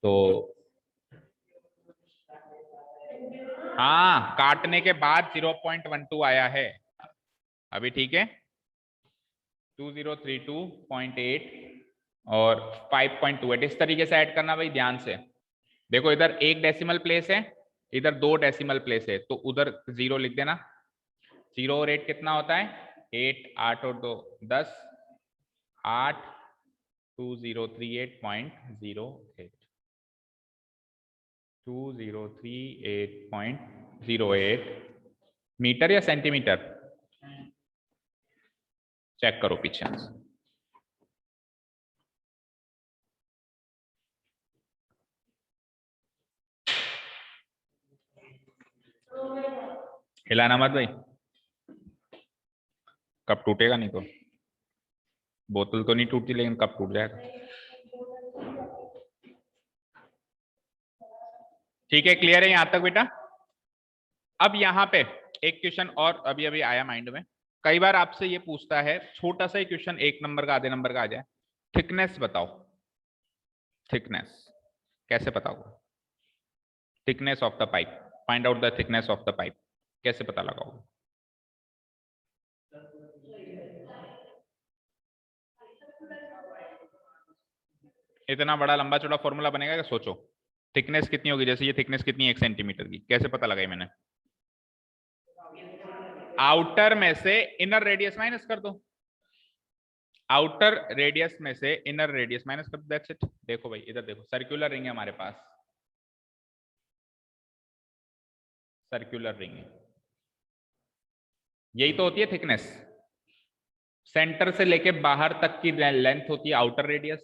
तो हाँ, काटने के बाद 0.12 आया है अभी, ठीक है। 2032.8 और 5.28 इस तरीके से ऐड करना भाई, ध्यान से देखो। इधर एक डेसिमल प्लेस है, इधर 2 डेसिमल प्लेस है, तो उधर 0 लिख देना। 0 और 8 कितना होता है? 8, 8 और 2 10, 8, 2038.08, 2038.08 मीटर या सेंटीमीटर, चेक करो पीछे। हिलाना मत भाई, कप टूटेगा नहीं तो, बोतल तो नहीं टूटती लेकिन कप टूट जाएगा। ठीक है, क्लियर है यहां तक बेटा? अब यहाँ पे एक क्वेश्चन और अभी अभी आया माइंड में। कई बार आपसे ये पूछता है, छोटा सा ही क्वेश्चन, 1 नंबर का आधे नंबर का आ जाए, थिकनेस बताओ। थिकनेस कैसे बताओगे? Thickness of the pipe, find out the thickness of the pipe, कैसे पता लगाओगे? इतना बड़ा लंबा चौड़ा फॉर्मूला बनेगा क्या? सोचो थिकनेस कितनी होगी, जैसे ये थिकनेस कितनी है 1 सेंटीमीटर की, कैसे पता लगाई मैंने? आउटर में से इनर रेडियस माइनस कर दो, आउटर रेडियस में से इनर रेडियस माइनस कर दो, दैट्स इट। देखो भाई इधर देखो, सर्कुलर रिंग है हमारे पास, सर्कुलर रिंग है, यही तो होती है थिकनेस। सेंटर से लेके बाहर तक की लेंथ होती है आउटर रेडियस,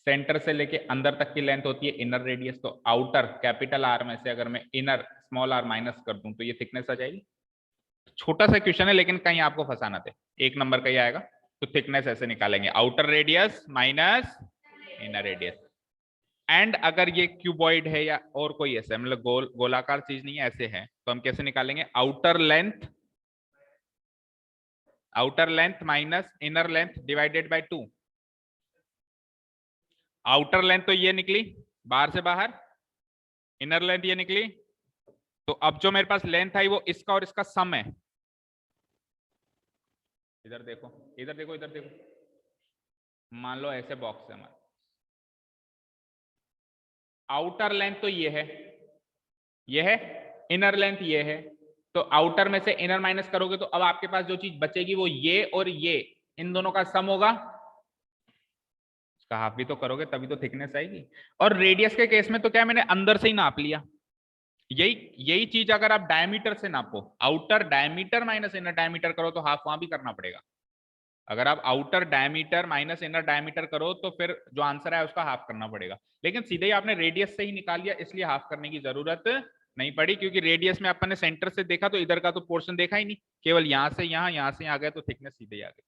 सेंटर से लेके अंदर तक की लेंथ होती है इनर रेडियस। तो आउटर कैपिटल आर में से अगर मैं इनर स्मॉल आर माइनस कर दूं तो ये थिकनेस आ जाएगी। छोटा सा क्वेश्चन है लेकिन कहीं आपको फंसाना थे, 1 नंबर का ही आएगा। तो थिकनेस ऐसे निकालेंगे, outer radius minus inner radius. And अगर ये क्यूबॉइड है या और कोई ऐसे मतलब गोलाकार चीज नहीं है, ऐसे है, तो हम कैसे निकालेंगे? Outer length, outer length minus inner length divided by 2। Outer length तो ये निकली बाहर से बाहर, इनर लेंथ ये निकली, तो अब जो मेरे पास लेंथ आई वो इसका और इसका सम है। इधर देखो, इधर देखो, इधर देखो, मान लो ऐसे बॉक्स है हमारा, आउटर लेंथ तो ये है, इनर लेंथ ये है, तो आउटर में से इनर माइनस करोगे तो अब आपके पास जो चीज बचेगी वो ये और ये, इन दोनों का सम होगा। इसका हाफ भी तो करोगे तभी तो थिकनेस आएगी। और रेडियस के केस में तो क्या, मैंने अंदर से ही नाप लिया। यही यही चीज अगर आप डायमीटर से नापो, outer diameter minus inner diameter करो तो हाफ वहां भी करना पड़ेगा। अगर आप outer diameter minus inner diameter करो तो फिर जो आंसर है उसका हाफ करना पड़ेगा। लेकिन सीधे ही आपने रेडियस से ही निकाल लिया, इसलिए हाफ करने की जरूरत नहीं पड़ी, क्योंकि रेडियस में अपन ने सेंटर से देखा तो इधर का तो पोर्शन देखा ही नहीं, केवल यहां से यहां से आ गया तो थिकनेस सीधे ही आ गई।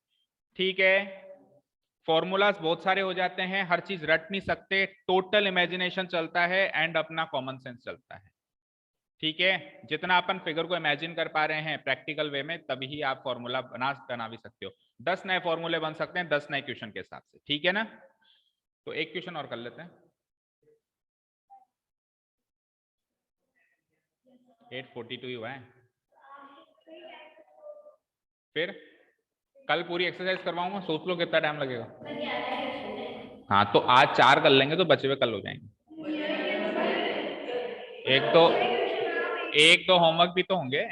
ठीक है, फॉर्मूलाज बहुत सारे हो जाते हैं, हर चीज रट नहीं सकते, टोटल इमेजिनेशन चलता है एंड अपना कॉमन सेंस चलता है। ठीक है, जितना अपन फिगर को इमेजिन कर पा रहे हैं प्रैक्टिकल वे में, तभी आप फॉर्मूला बना भी सकते हो। 10 नए फॉर्मूले बन सकते हैं 10 नए क्वेश्चन के हिसाब से, ठीक है ना। तो एक क्वेश्चन और कर लेते हैं। 842 ही हुआ है फिर। कल पूरी एक्सरसाइज करवाऊंगा, सोच लो कितना टाइम लगेगा। हाँ तो आज 4 कर लेंगे तो बचे हुए कल हो जाएंगे। एक तो होमवर्क भी तो होंगे।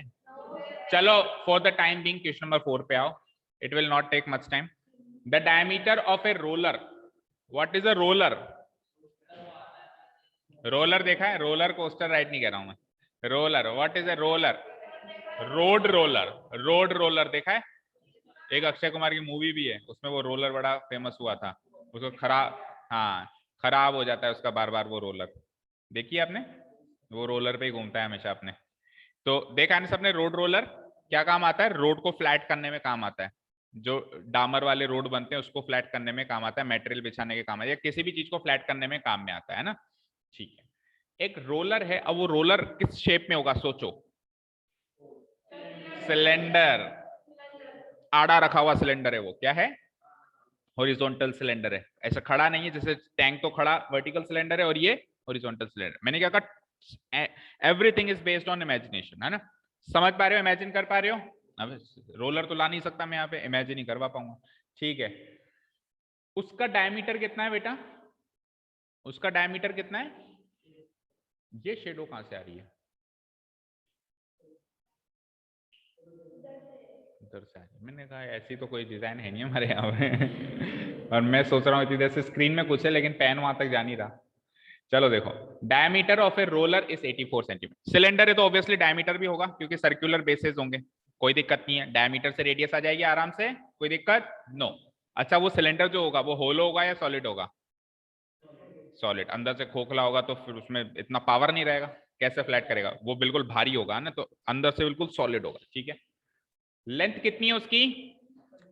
चलो for the time being question number 4 पे आओ, it will not take much time. The diameter of a roller, what is a roller? Roller देखा है? रोलर कोस्टर राइट नहीं कह रहा हूं मैं, roller. What is a roller? Road roller. Road roller देखा है? एक अक्षय कुमार की मूवी भी है, उसमें वो रोलर बड़ा फेमस हुआ था। उसको खराब, हाँ खराब हो जाता है उसका बार बार वो रोलर। देखिए आपने, वो रोलर पे ही घूमता है हमेशा अपने। तो देखा है ना सबने, रोड रोलर क्या काम आता है? रोड को फ्लैट करने में काम आता है। जो डामर वाले रोड बनते हैं उसको फ्लैट करने में काम आता है, मटेरियल बिछाने के काम आता है, या किसी भी चीज को फ्लैट करने में काम में आता है ना। ठीक है, एक रोलर है। अब वो रोलर किस शेप में होगा सोचो? सिलेंडर। आड़ा रखा हुआ सिलेंडर है वो, क्या है? हॉरिजॉन्टल सिलेंडर है। ऐसा खड़ा नहीं है, जैसे टैंक तो खड़ा वर्टिकल सिलेंडर है, और ये हॉरिजॉन्टल सिलेंडर। मैंने क्या कहा? Everything is based on imagination, है ना? समझ पा रहे हो? इमेजिन कर पा रहे हो? अब रोलर तो ला नहीं सकता मैं यहाँ पे, इमेजिन ही करवा पाऊंगा। ठीक है, उसका डायमीटर कितना है बेटा? उसका डायमीटर कितना है? ये शेडो कहां से आ रही है? उधर से आ रही है। मैंने कहा ऐसी तो कोई डिजाइन है नहीं हमारे यहाँ पे और मैं सोच रहा हूँ इतनी देर से स्क्रीन में कुछ है, लेकिन पेन वहां तक जा नहीं रहा। चलो देखो, diameter of a roller is 84 centimetre. Cylinder है तो ऑब्वियसली डायमीटर भी होगा, क्योंकि सर्कुलर बेसिस होंगे। कोई दिक्कत नहीं है, डायमीटर से रेडियस आ जाएगी आराम से, कोई दिक्कत नो। अच्छा, वो सिलेंडर जो होगा वो होलो होगा या सॉलिड होगा? सॉलिड। अंदर से खोखला होगा तो फिर उसमें इतना पावर नहीं रहेगा, कैसे फ्लैट करेगा? वो बिल्कुल भारी होगा ना, तो अंदर से बिल्कुल सॉलिड होगा। ठीक है, लेंथ कितनी है उसकी?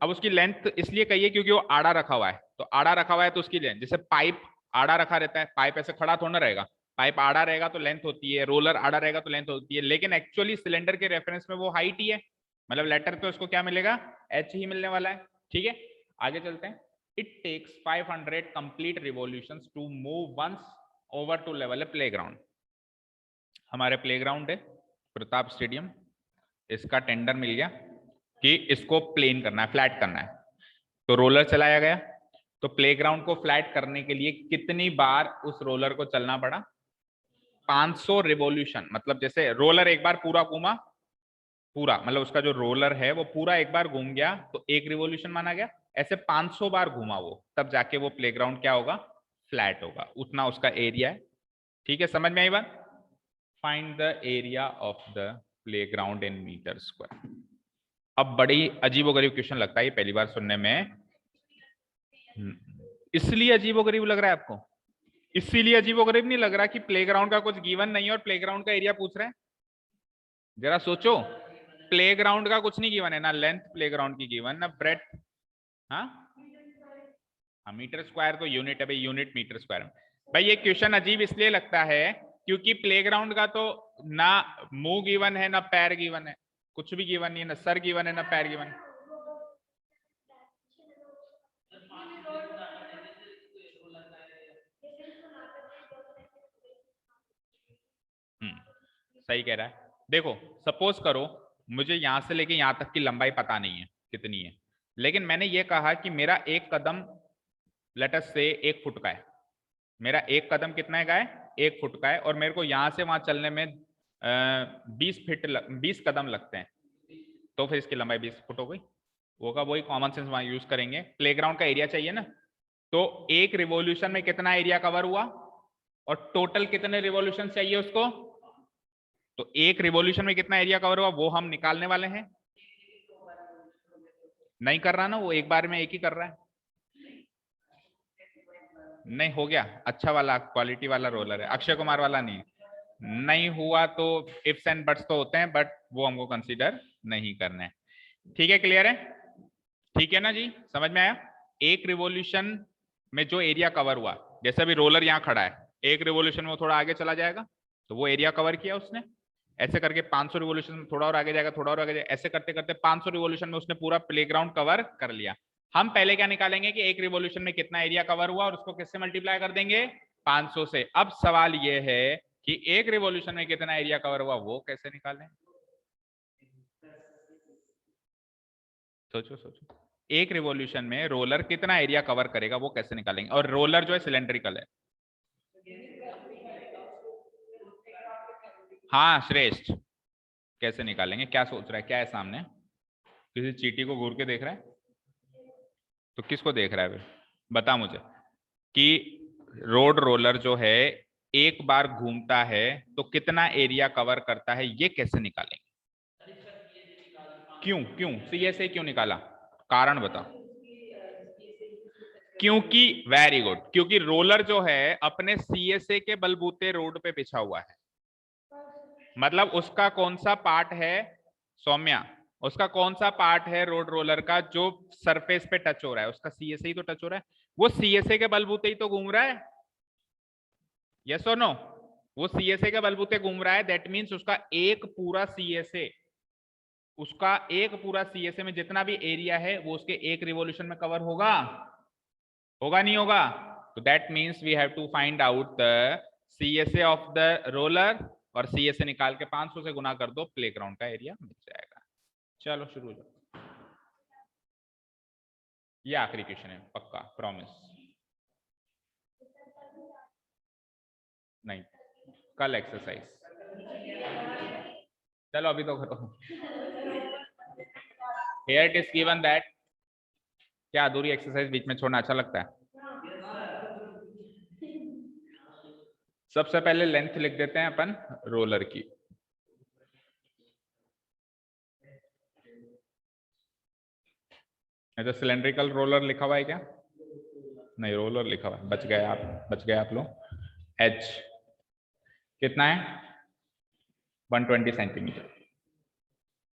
अब उसकी लेंथ इसलिए कही है क्योंकि वो आड़ा रखा हुआ है, तो आड़ा रखा हुआ है तो उसकी लेंथ, जैसे पाइप आड़ा रखा रहता है, पाइप ऐसे खड़ा थोड़ा ना रहेगा। पाइप आड़ा रहेगा तो लेंथ होती है, रोलर आड़ा रहेगा तो लेंथ होती है, लेकिन एक्चुअली सिलेंडर के रेफरेंस में वो हाइट ही है। मतलब लेटर पे उसको क्या मिलेगा? एच ही मिलने वाला है। ठीक है, आगे चलते हैं। It takes 500 complete revolutions to move once over to level a playground. हमारे प्लेग्राउंड है प्रताप स्टेडियम, इसका टेंडर मिल गया कि इसको प्लेन करना है, फ्लैट करना है। तो रोलर चलाया गया, तो प्लेग्राउंड को फ्लैट करने के लिए कितनी बार उस रोलर को चलना पड़ा? 500 रिवॉल्यूशन। मतलब जैसे रोलर एक बार पूरा घूमा, पूरा मतलब उसका जो रोलर है वो पूरा एक बार घूम गया तो एक रिवॉल्यूशन माना गया। ऐसे 500 बार घूमा वो, तब जाके वो प्लेग्राउंड क्या होगा? फ्लैट होगा। उतना उसका एरिया है। ठीक है, समझ में आई बात? Find the area of the playground in metre square. अब बड़ी अजीबोगरीब क्वेश्चन लगता है ये पहली बार सुनने में। इसलिए अजीबोगरीब लग रहा है आपको? इसीलिए अजीबोगरीब नहीं लग रहा कि प्लेग्राउंड का कुछ गिवन नहीं है और प्लेग्राउंड का एरिया पूछ रहे हैं? जरा सोचो, प्लेग्राउंड का कुछ नहीं गिवन है, ना लेंथ प्लेग्राउंड की गिवन, ना ब्रेथ। हाँ, मीटर स्क्वायर तो यूनिट है भाई, यूनिट मीटर स्क्वायर में। भाई ये क्वेश्चन अजीब इसलिए लगता है क्योंकि प्लेग्राउंड का तो ना मुंह गिवन है ना पैर गिवन है, कुछ भी गिवन नहीं है, ना सर गिवन है ना पैर गिवन है। सही कह रहा है। देखो सपोज करो मुझे यहां से लेके यहां तक की लंबाई पता नहीं है कितनी है, लेकिन मैंने ये कहा कि मेरा एक कदम लेटस से 1 फुट का है। मेरा एक कदम कितना का है? 1 फुट का है, और मेरे को यहां से वहां चलने में 20 कदम लगते हैं, तो फिर इसकी लंबाई 20 फुट हो गई। होगा वही, कॉमन सेंस वहां यूज करेंगे। प्लेग्राउंड का एरिया चाहिए ना, तो एक रिवॉल्यूशन में कितना एरिया कवर हुआ और टोटल कितने रिवॉल्यूशन चाहिए उसको, तो एक रिवॉल्यूशन में कितना एरिया कवर हुआ वो हम निकालने वाले हैं। नहीं कर रहा ना वो, एक बार में एक ही कर रहा है। नहीं हो गया, अच्छा वाला क्वालिटी वाला रोलर है, अक्षय कुमार वाला नहीं। नहीं हुआ तो इफ्स एंड बट्स तो होते हैं, बट वो हमको कंसीडर नहीं करना है। ठीक है, क्लियर है? ठीक है ना जी, समझ में आया? एक रिवॉल्यूशन में जो एरिया कवर हुआ, जैसे अभी रोलर यहाँ खड़ा है, एक रिवॉल्यूशन में वो थोड़ा आगे चला जाएगा तो वो एरिया कवर किया उसने। ऐसे करके 500 रिवॉल्यूशन में थोड़ा और आगे जाएगा, थोड़ा और आगे जाएगा, ऐसे करते करते 500 रिवॉल्यूशन में उसने पूरा प्लेग्राउंड कवर कर लिया। हम पहले क्या निकालेंगे कि एक रिवॉल्यूशन में कितना एरिया कवर हुआ और उसको किससे मल्टीप्लाई कर देंगे? 500 से। अब सवाल ये है कि एक रिवॉल्यूशन में कितना एरिया कवर हुआ वो कैसे निकालें? सोचो सोचो, एक रिवॉल्यूशन में रोलर कितना एरिया कवर करेगा वो कैसे निकालेंगे? और रोलर जो है सिलेंड्रिकल है। हाँ श्रेष्ठ, कैसे निकालेंगे? क्या सोच रहा है? क्या है सामने? किसी चींटी को घूर के देख रहा है? तो किसको देख रहा है भाई? बता मुझे कि रोड रोलर जो है एक बार घूमता है तो कितना एरिया कवर करता है, ये कैसे निकालेंगे? क्यों क्यों सीएसए क्यों निकाला? कारण बता। क्योंकि वेरी गुड, क्योंकि रोलर जो है अपने सीएसए के बलबूते रोड पे बिछा हुआ है। मतलब उसका कौन सा पार्ट है सौम्या? उसका कौन सा पार्ट है रोड रोलर का जो सरफेस पे टच हो रहा है? उसका सीएसए ही तो टच हो रहा है। वो सीएसए के बलबूते ही तो घूम रहा है। यस और नो? वो सीएसए के बलबूते घूम रहा है, दैट मींस उसका एक पूरा सीएसए, उसका एक पूरा सीएसए में जितना भी एरिया है वो उसके एक रिवॉल्यूशन में कवर होगा? होगा नहीं होगा? तो that means we have to find out the CSA of the roller, और सीएसए निकाल के 500 से गुना कर दो, प्लेग्राउंड का एरिया मिल जाएगा। चलो शुरू हो जाओ। ये आखिरी क्वेश्चन है पक्का, प्रॉमिस। नहीं, कल एक्सरसाइज। चलो अभी तो करो। Here it is given that, क्या अधूरी एक्सरसाइज बीच में छोड़ना अच्छा लगता है? सबसे पहले लेंथ लिख देते हैं अपन रोलर की। तो सिलेंड्रिकल रोलर लिखा हुआ है क्या? नहीं, रोलर लिखा हुआ है। बच गए आप, बच गए आप लोग। एच कितना है? 120 सेंटीमीटर।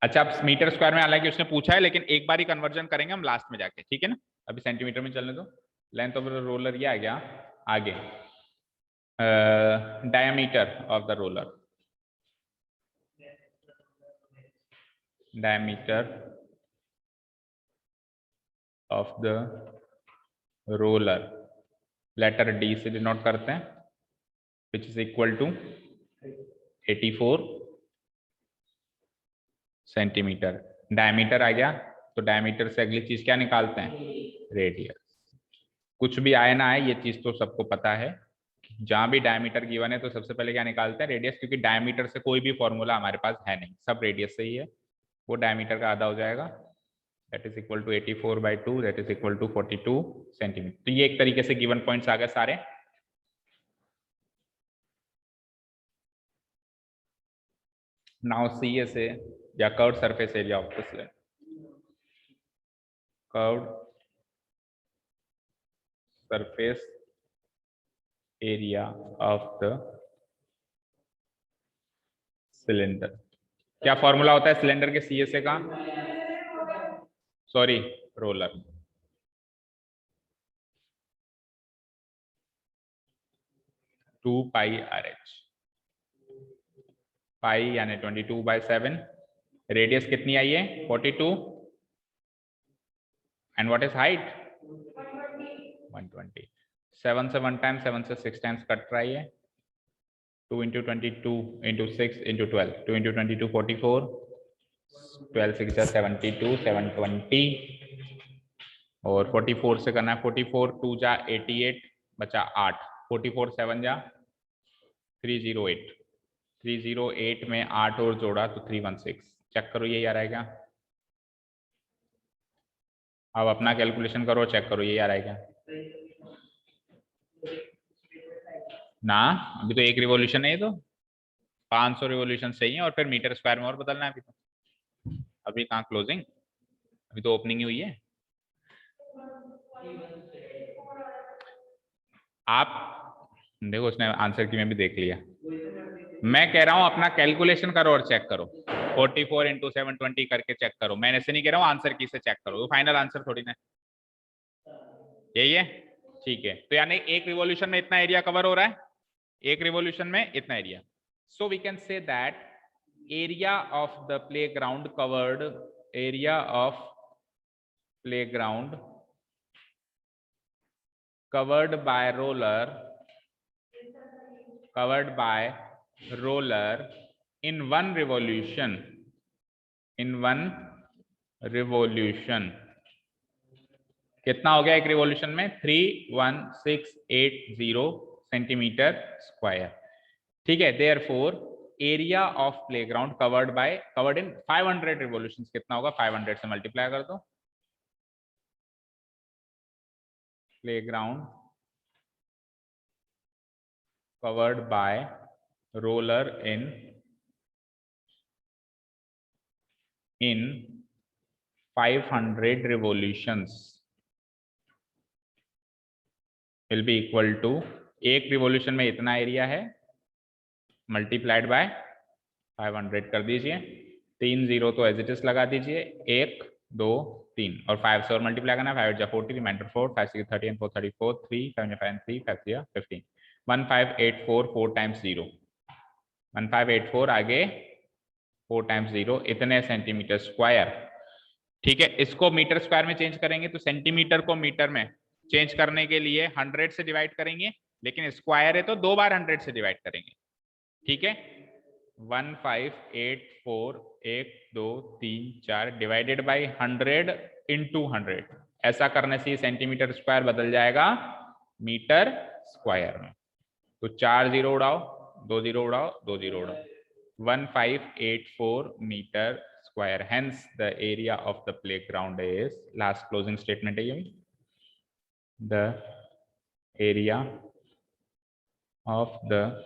अच्छा, अब मीटर स्क्वायर में हालांकि उसने पूछा है, लेकिन एक बार ही कन्वर्जन करेंगे हम लास्ट में जाके, ठीक है ना? अभी सेंटीमीटर में चलने दो। लेंथ ऑफ द रोलर ये आ गया। आगे diameter of the roller, diameter of the roller, letter D से डिनोट करते हैं, which is equal to 84 centimetre. Diameter आ गया, तो डायमीटर से अगली चीज क्या निकालते हैं? रेडियस। कुछ भी आए ना आए, ये चीज तो सबको पता है, जहां भी डायमीटर गिवन है तो सबसे पहले क्या निकालते हैं? रेडियस, क्योंकि डायमीटर से कोई भी फॉर्मूला हमारे पास है नहीं, सब रेडियस से ही है। वो डायमीटर का आधा हो जाएगा, that is equal to 84/2, that is equal to 42 centimetres. तो ये एक तरीके से गिवन पॉइंट्स आ गए सारे। नाउ CSA या curved surface area of the cylinder, curved surface area of the cylinder. क्या फॉर्मूला होता है सिलेंडर के CSA का? Sorry, roller. Two pi R H, pi यानी 22/7। रेडियस कितनी आई है? 42। And what is height? 120। 7 से 1 टाइम, 7 से 6 टाइम्स कट रहा है। 2 इंटू 22 इंटू 6 इंटू 12, 2 इंटू 22 44, 12 6 72, 720, और 44 से करना है 44, 2 जा 88, बचा 8, 44 7 जा 308, 308 में 8 और जोड़ा तो 316। चेक करो यही आ रहा है क्या? अब अपना कैलकुलेशन करो, चेक करो यही आ रहा है क्या? ना, अभी तो एक रिवॉल्यूशन है ये तो, 500 रिवॉल्यूशन चाहिए और फिर मीटर स्क्वायर में और बदलना है अभी तो। अभी कहाँ क्लोजिंग, अभी तो ओपनिंग ही हुई है। आप देखो, उसने आंसर की में भी देख लिया। मैं कह रहा हूं अपना कैलकुलेशन करो और चेक करो, 44 इंटू 720 करके चेक करो। मैंने ऐसे नहीं कह रहा हूं आंसर की से चेक करो, वो फाइनल आंसर थोड़ी ना। यही है, ठीक है। तो यानी एक रिवॉल्यूशन में इतना एरिया कवर हो रहा है, एक रिवॉल्यूशन में इतना area. So we can say that area of the playground covered, area of playground covered by roller, covered by roller in one revolution, in one revolution कितना हो गया एक रिवॉल्यूशन में? 31680 सेंटीमीटर स्क्वायर। ठीक है, therefore area of playground covered in 500 revolutions कितना होगा? 500 से मल्टीप्लाई कर दो। Playground covered by roller in 500 revolutions will be equal to, एक रिवॉल्यूशन में इतना एरिया है, मल्टीप्लाइड बाय 500 कर दीजिए। 3 0 तो एज इट इज लगा दीजिए, 1 2 3 और 5 से और मल्टीप्लाई करना। 5 8 40, रिमाइंडर 4, 5 6 13, 4 34, 3 7 5 3 5 3 15, 1584 4 टाइम्स 0, 1584 आगे 4 टाइम्स 0, इतने सेंटीमीटर स्क्वायर। ठीक है, इसको मीटर स्क्वायर में चेंज करेंगे तो सेंटीमीटर को मीटर में चेंज करने के लिए 100 से डिवाइड करेंगे, लेकिन स्क्वायर है तो 2 बार 100 से डिवाइड करेंगे। ठीक है, 1584 1 2 3 4 डिवाइडेड बाई 100 इंटू 100, ऐसा करने से सेंटीमीटर स्क्वायर बदल जाएगा मीटर स्क्वायर में। तो 4 0 उड़ाओ, 2 0 उड़ाओ, 2 0 उड़ाओ, 1584 meter square. Hence the area of the playground is, last closing statement है ये, the area of the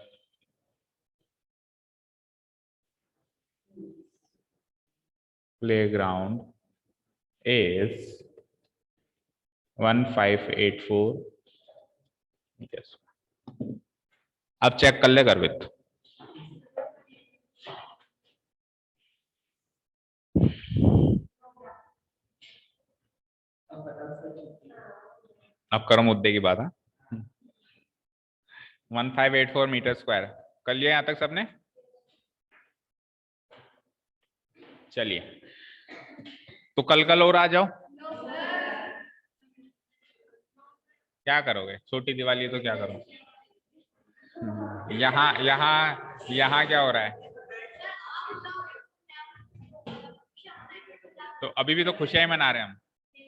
playground is 1584 meters. अब चेक कर ले गर्वित। अब करो मुद्दे की बात है। 1584 मीटर स्क्वायर कर लिया यहां तक सबने? चलिए, तो कल और आ जाओ। क्या करोगे? छोटी दिवाली तो क्या करो? यहाँ यहाँ यहाँ क्या हो रहा है? तो अभी भी तो खुशियां मना रहे हैं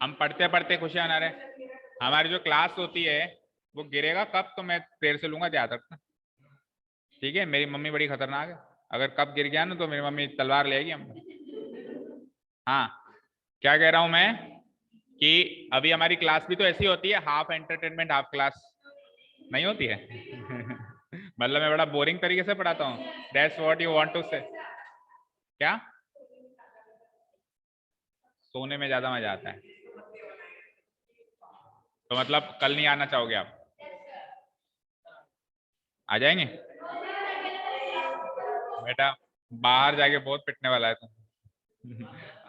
हम पढ़ते पढ़ते खुशियां मना रहे हैं। हमारी जो क्लास होती है वो गिरेगा कब तो मैं तेरे से लूंगा ध्यान रखना। ठीक है, मेरी मम्मी बड़ी खतरनाक है, अगर कब गिर गया ना तो मेरी मम्मी तलवार ले आएगी हम। हाँ, क्या कह रहा हूं मैं कि अभी हमारी क्लास भी तो ऐसी होती है, हाफ एंटरटेनमेंट हाफ क्लास नहीं होती है। मतलब मैं बड़ा बोरिंग तरीके से पढ़ाता हूँ। That's what you want to say? क्या? सोने में ज्यादा मजा आता है? तो मतलब कल नहीं आना चाहोगे आप? आ जाएंगे? बेटा बाहर जाके बहुत पिटने वाला है तुम।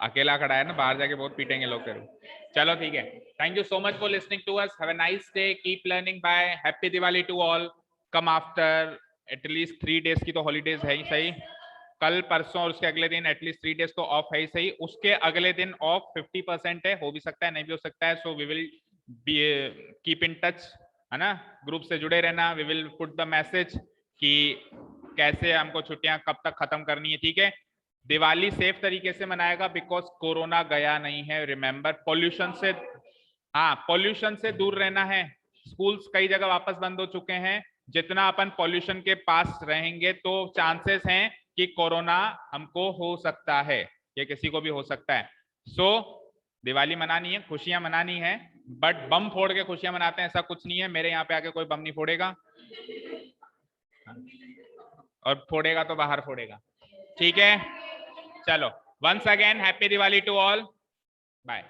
अकेला खड़ा है ना, बाहर जाके बहुत पीटेंगे लोग तेरे। चलो ठीक है, thank you so much for listening to us, have a nice day, keep learning, bye, happy Diwali to all, come after at least 3 days की तो हॉलीडेज है ही सही, कल परसों और उसके अगले दिन एटलीस्ट 3 डेज तो ऑफ है ही सही, उसके अगले दिन ऑफ 50% है, हो भी सकता है नहीं भी हो सकता है। So we will keep in touch, है ना, ग्रुप से जुड़े रहना। We will put the message कि कैसे हमको छुट्टियां कब तक खत्म करनी है। ठीक है, दिवाली सेफ तरीके से मनाएगा बिकॉज कोरोना गया नहीं है, रिमेंबर। पॉल्यूशन से, हाँ पॉल्यूशन से दूर रहना है। स्कूल्स कई जगह वापस बंद हो चुके हैं, जितना अपन पॉल्यूशन के पास रहेंगे तो चांसेस हैं कि कोरोना हमको हो सकता है, ये किसी को भी हो सकता है। सो दिवाली मनानी है, खुशियां मनानी है, बट बम फोड़ के खुशियां मनाते हैं ऐसा कुछ नहीं है। मेरे यहाँ पे आके कोई बम नहीं फोड़ेगा, और फोड़ेगा तो बाहर फोड़ेगा। ठीक है, चलो, once again happy Diwali to all, bye.